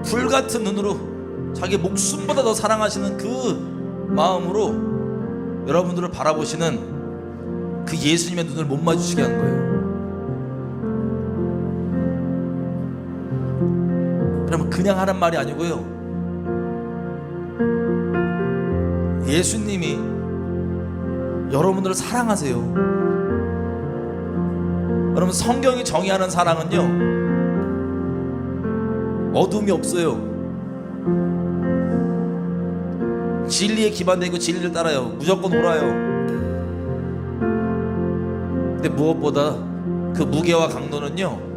불같은 눈으로 자기 목숨보다 더 사랑하시는 그 마음으로 여러분들을 바라보시는 그 예수님의 눈을 못 마주치게 한 거예요. 그러면 그냥 하는 말이 아니고요. 예수님이 여러분들을 사랑하세요. 여러분 성경이 정의하는 사랑은요 어둠이 없어요. 진리에 기반되어 있고 진리를 따라요. 무조건 옳아요. 근데 무엇보다 그 무게와 강도는요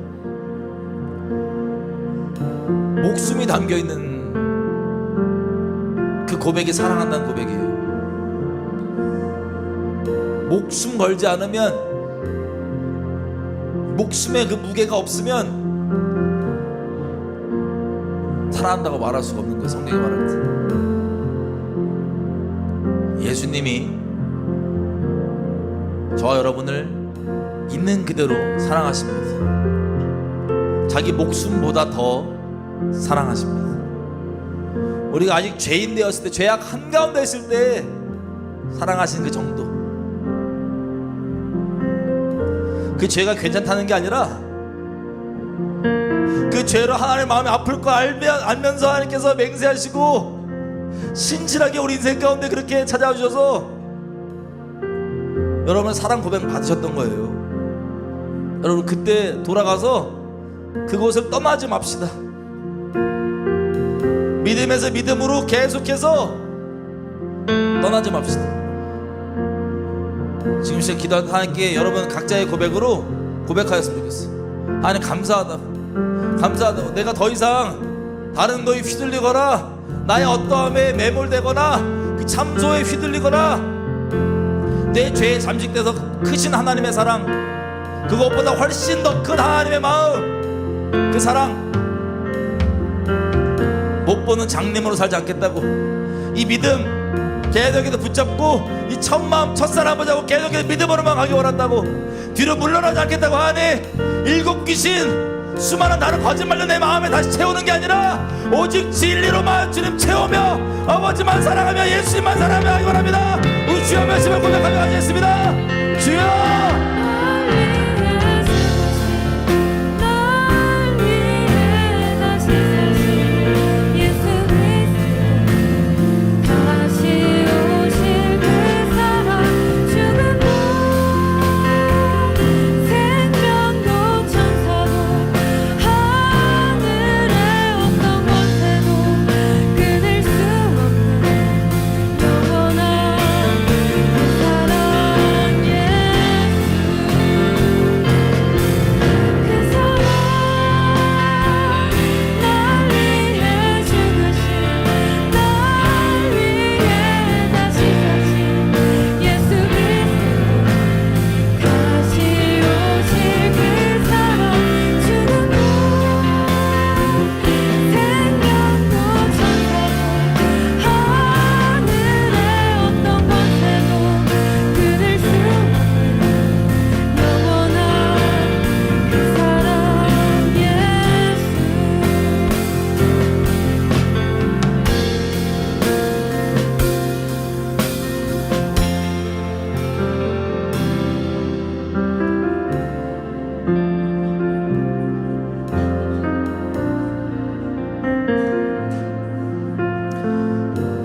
목숨이 담겨있는 그 고백이 사랑한다는 고백이에요. 목숨 걸지 않으면 목숨에 그 무게가 없으면 사랑한다고 말할 수가 없는 거예요. 성경이 말할 때 예수님이 저와 여러분을 있는 그대로 사랑하십니다. 자기 목숨보다 더 사랑하십니다. 우리가 아직 죄인 되었을 때 죄악 한가운데 있을 때 사랑하시는 그 정도 그 죄가 괜찮다는 게 아니라 그 죄로 하나님의 마음이 아플 거 알면서 하나님께서 맹세하시고 신실하게 우리 인생 가운데 그렇게 찾아와 주셔서 여러분 사랑 고백 받으셨던 거예요. 여러분 그때 돌아가서 그곳을 떠나지 맙시다. 믿음에서 믿음으로 계속해서 떠나지 맙시다. 지금 시작 기도할 하나님께 여러분 각자의 고백으로 고백하였으면 좋겠어. 하나님 감사하다고 내가 더 이상 다른 거에 휘둘리거나 나의 어떠함에 매몰되거나 그 참소에 휘둘리거나 내 죄에 잠식돼서 크신 하나님의 사랑, 그것보다 훨씬 더 큰 하나님의 마음, 그 사랑 못 보는 장님으로 살지 않겠다고, 이 믿음 계속해서 붙잡고 이 첫마음 첫사랑 보자고 계속해서 믿음으로만 가기 원한다고, 뒤로 물러나지 않겠다고 하니 일곱 귀신 수많은 다른 거짓말로 내 마음에 다시 채우는 게 아니라 오직 진리로만 주님 채우며 아버지만 사랑하며 예수님만 사랑하며 하기 원합니다. 우리 주여 말씀을 고백하며 하겠습니다. 주여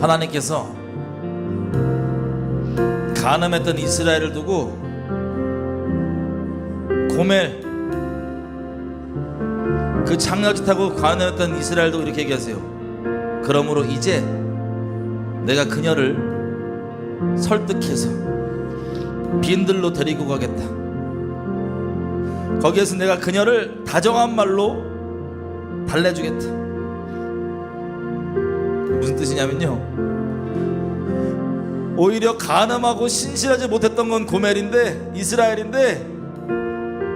하나님께서 간음했던 이스라엘을 두고 고멜 그 장려짓하고 간음했던 이스라엘도 이렇게 얘기하세요. 그러므로 이제 내가 그녀를 설득해서 빈들로 데리고 가겠다. 거기에서 내가 그녀를 다정한 말로 달래주겠다. 무슨 뜻이냐면요, 오히려 간음하고 신실하지 못했던 건 고멜인데, 이스라엘인데,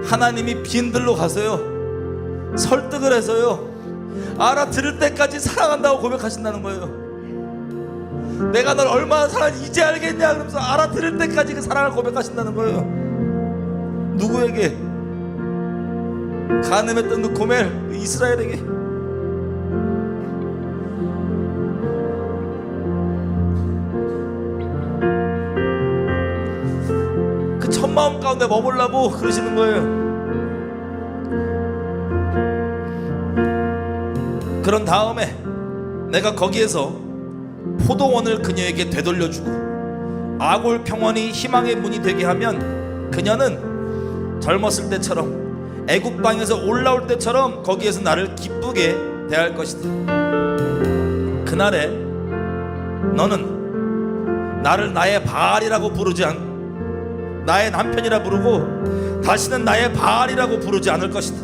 하나님이 빈들로 가서요 설득을 해서요 알아들을 때까지 사랑한다고 고백하신다는 거예요. 내가 널 얼마나 사랑하는지 이제 알겠냐 그러면서 알아들을 때까지 그 사랑을 고백하신다는 거예요. 누구에게? 간음했던 그 고멜, 그 이스라엘에게. 마음 가운데 머물라고 그러시는 거예요. 그런 다음에 내가 거기에서 포도원을 그녀에게 되돌려주고 아골 평원이 희망의 문이 되게 하면 그녀는 젊었을 때처럼 애굽 땅에서 올라올 때처럼 거기에서 나를 기쁘게 대할 것이다. 그날에 너는 나를 나의 바알이라고 부르지 않고 나의 남편이라 부르고 다시는 나의 바알이라고 부르지 않을 것이다.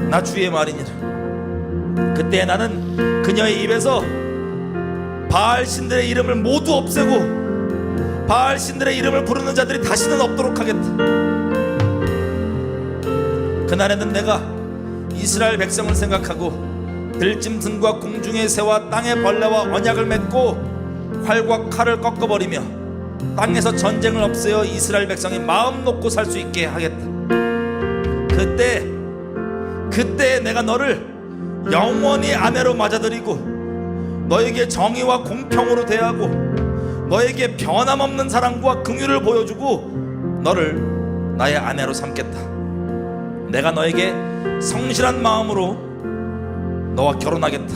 나 주의 말이니라. 그때 나는 그녀의 입에서 바알 신들의 이름을 모두 없애고 바알 신들의 이름을 부르는 자들이 다시는 없도록 하겠다. 그날에는 내가 이스라엘 백성을 생각하고 들짐승과 공중의 새와 땅의 벌레와 언약을 맺고 활과 칼을 꺾어버리며 땅에서 전쟁을 없애어 이스라엘 백성이 마음 놓고 살 수 있게 하겠다. 그때 내가 너를 영원히 아내로 맞아들이고 너에게 정의와 공평으로 대하고 너에게 변함없는 사랑과 긍휼을 보여주고 너를 나의 아내로 삼겠다. 내가 너에게 성실한 마음으로 너와 결혼하겠다.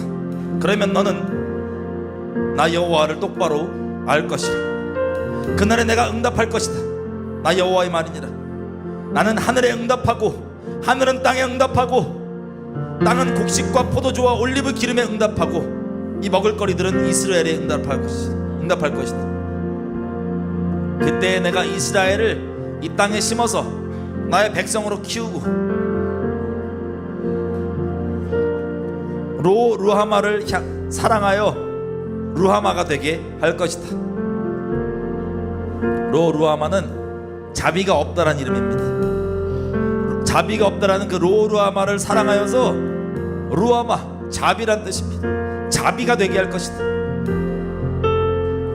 그러면 너는 나 여호와를 똑바로 알 것이라. 그날에 내가 응답할 것이다. 나 여호와의 말이니라. 나는 하늘에 응답하고 하늘은 땅에 응답하고 땅은 곡식과 포도주와 올리브 기름에 응답하고 이 먹을거리들은 이스라엘에 응답할 것이다. 그때 내가 이스라엘을 이 땅에 심어서 나의 백성으로 키우고 루하마를 사랑하여 루하마가 되게 할 것이다. 루하마는 자비가 없다라는 이름입니다. 자비가 없다라는 그 루하마를 사랑하여서 루하마, 자비란 뜻입니다. 자비가 되게 할 것이다.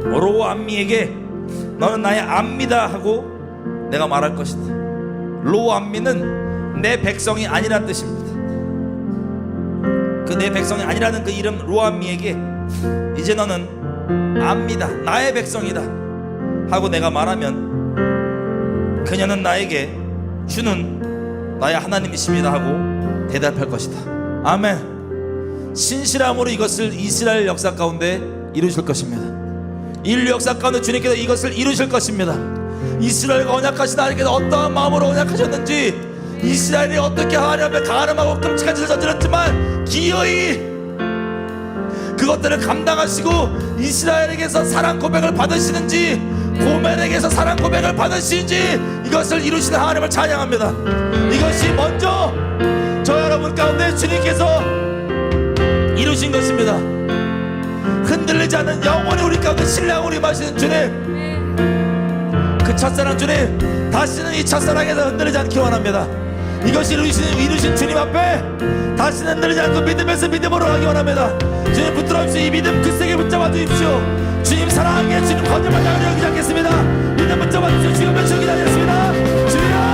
로암미에게 너는 나의 암미다 하고 내가 말할 것이다. 로암미는 내 백성이 아니란 뜻입니다. 그 내 백성이 아니라는 그 이름 로암미에게 이제 너는 암미다, 나의 백성이다 하고 내가 말하면 그녀는 나에게 주는 나의 하나님이십니다 하고 대답할 것이다. 아멘. 신실함으로 이것을 이스라엘 역사 가운데 이루실 것입니다. 인류 역사 가운데 주님께서 이것을 이루실 것입니다. 이스라엘과 언약하신 하나님께서 어떠한 마음으로 언약하셨는지, 이스라엘이 어떻게 하나님의 가늠하고 끔찍한 짓을 저질렀지만 기어이 그것들을 감당하시고 이스라엘에게서 사랑 고백을 받으시는지 고멜에게서 사랑 고백을 받으시는지 이것을 이루시는 하나님을 찬양합니다. 이것이 먼저 저 여러분 가운데 주님께서 이루신 것입니다. 흔들리지 않는 영원히 우리 가운데 신뢰하고 임하시는 주님, 그 첫사랑 주님, 다시는 이 첫사랑에서 흔들리지 않기 원합니다. 이것이 이루신 주님 앞에 다시는 흔들리지 않고 믿음에서 믿음으로 가기 원합니다. 주님 붙들어 주십시오. 이 믿음 그 세게 붙잡아 주십시오. 주님 사랑하게 주님 거짓말 당하려 여기지 않겠습니다. 믿음 붙잡아 주십시오. 지금 몇 시간 기다렸습니다. 주여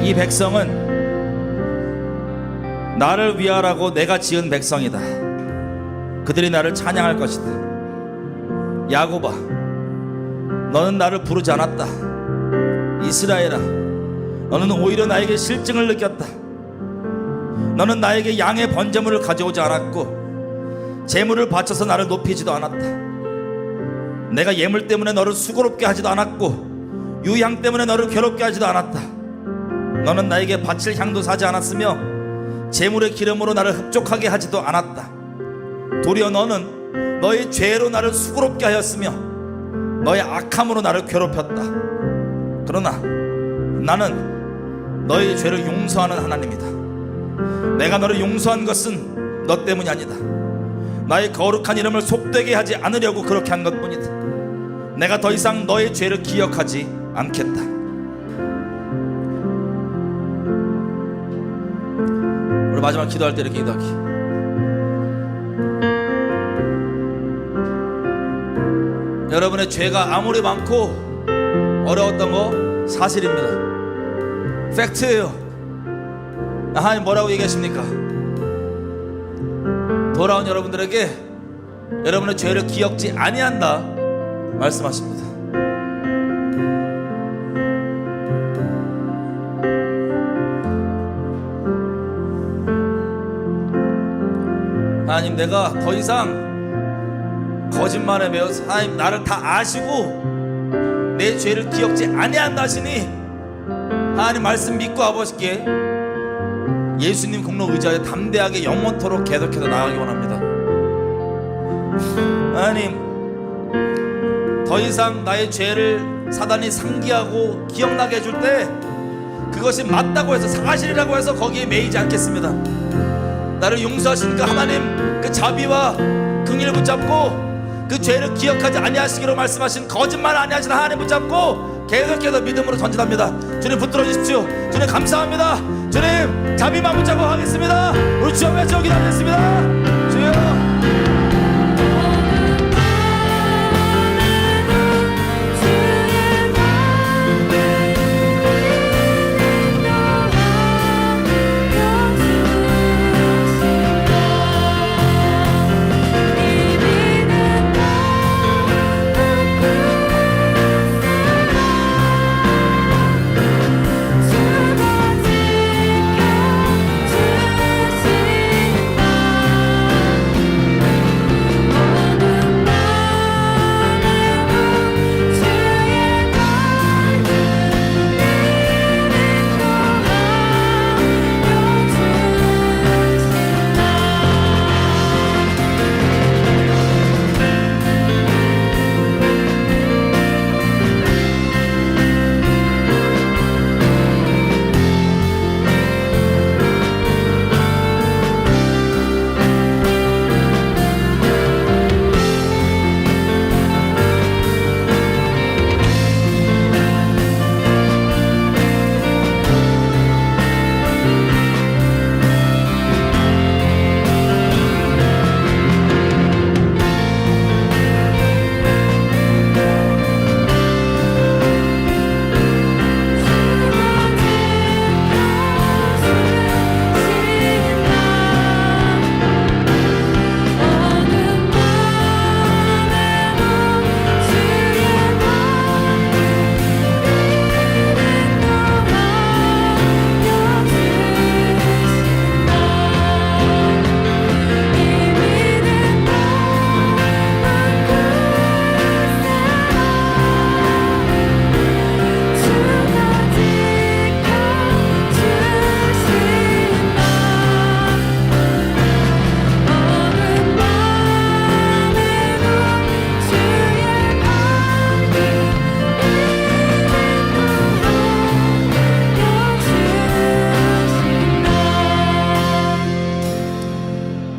이 백성은 나를 위하라고 내가 지은 백성이다. 그들이 나를 찬양할 것이다. 야곱아, 너는 나를 부르지 않았다. 이스라엘아, 너는 오히려 나에게 실증을 느꼈다. 너는 나에게 양의 번제물을 가져오지 않았고 제물을 바쳐서 나를 높이지도 않았다. 내가 예물 때문에 너를 수고롭게 하지도 않았고 유향 때문에 너를 괴롭게 하지도 않았다. 너는 나에게 바칠 향도 사지 않았으며 제물의 기름으로 나를 흡족하게 하지도 않았다. 도리어 너는 너의 죄로 나를 수고롭게 하였으며 너의 악함으로 나를 괴롭혔다. 그러나 나는 너의 죄를 용서하는 하나님이다. 내가 너를 용서한 것은 너 때문이 아니다. 나의 거룩한 이름을 속되게 하지 않으려고 그렇게 한 것뿐이다. 내가 더 이상 너의 죄를 기억하지 않겠다. 우리 마지막 기도할 때 이렇게 기도하기. 여러분의 죄가 아무리 많고 어려웠던 거 사실입니다. 팩트예요. 하나님 뭐라고 얘기하십니까? 돌아온 여러분들에게 여러분의 죄를 기억지 아니한다 말씀하십니다. 하나님, 내가 더 이상 거짓말에 매여서 하나님 나를 다 아시고 내 죄를 기억지 아니한다 하시니 하나님 말씀 믿고 아버지께 예수님 공로 의지하여 담대하게 영원토록 계속해서 나아가기 원합니다. 하나님, 더 이상 나의 죄를 사단이 상기하고 기억나게 해줄 때 그것이 맞다고 해서 사실이라고 해서 거기에 매이지 않겠습니다. 나를 용서하시니까 하나님 그 자비와 긍휼을 붙잡고 그 죄를 기억하지 아니하시기로 말씀하신 거짓말 아니하시는 하나님 붙잡고 계속해서 믿음으로 전진합니다. 주님 붙들어 주십시오. 주님 감사합니다. 주님 자비만 붙잡고 하겠습니다. 우리 주여 외쳐 기도하겠습니다. 주여.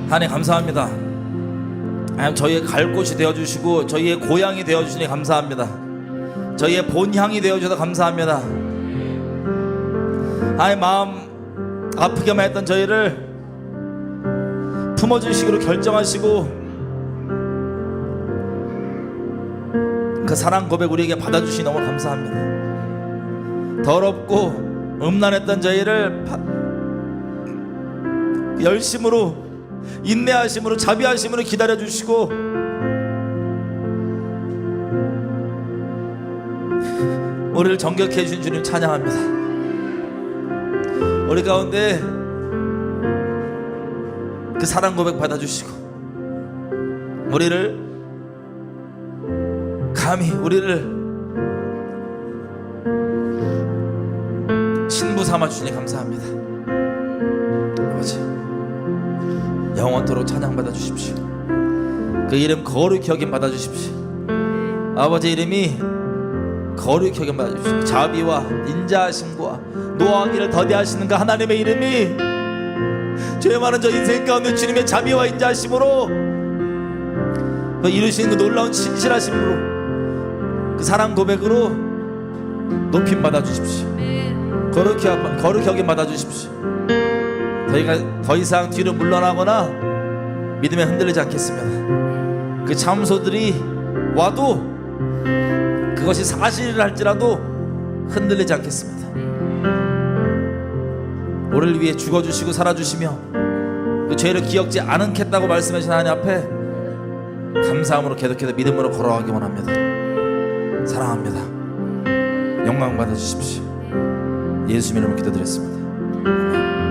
하나님 감사합니다. 하나님 저희의 갈 곳이 되어주시고 저희의 고향이 되어주시니 감사합니다. 저희의 본향이 되어주셔서 감사합니다. 하나님 마음 아프게만 했던 저희를 품어주시기로 결정하시고 그 사랑 고백 우리에게 받아주시니 너무 감사합니다. 더럽고 음란했던 저희를 열심으로 인내하심으로 자비하심으로 기다려주시고 우리를 정결케 해주신 주님 찬양합니다. 우리 가운데 그 사랑 고백 받아주시고 우리를 감히 우리를 신부 삼아주시니 감사합니다. 아버지 영원토록 찬양받아 주십시오. 그 이름 거룩히 여김 받아주십시오. 아버지 이름이 거룩히 여김 받아주십시오. 자비와 인자하심과 노하기를 더디하시는 그 하나님의 이름이 죄 많은 저 인생 가운데 주님의 자비와 인자하심으로 그 이루시는 그 놀라운 신실하심으로 그 사랑 고백으로 높임 받아주십시오. 거룩히 여김 받아주십시오. 저희가 더 이상 뒤로 물러나거나 믿음에 흔들리지 않겠습니다. 그 참소들이 와도 그것이 사실을 할지라도 흔들리지 않겠습니다. 우리를 위해 죽어주시고 살아주시며 그 죄를 기억지 않겠다고 말씀하신 하나님 앞에 감사함으로 계속해서 믿음으로 걸어가기 원합니다. 사랑합니다. 영광 받아주십시오. 예수 이름으로 기도드렸습니다. 아멘.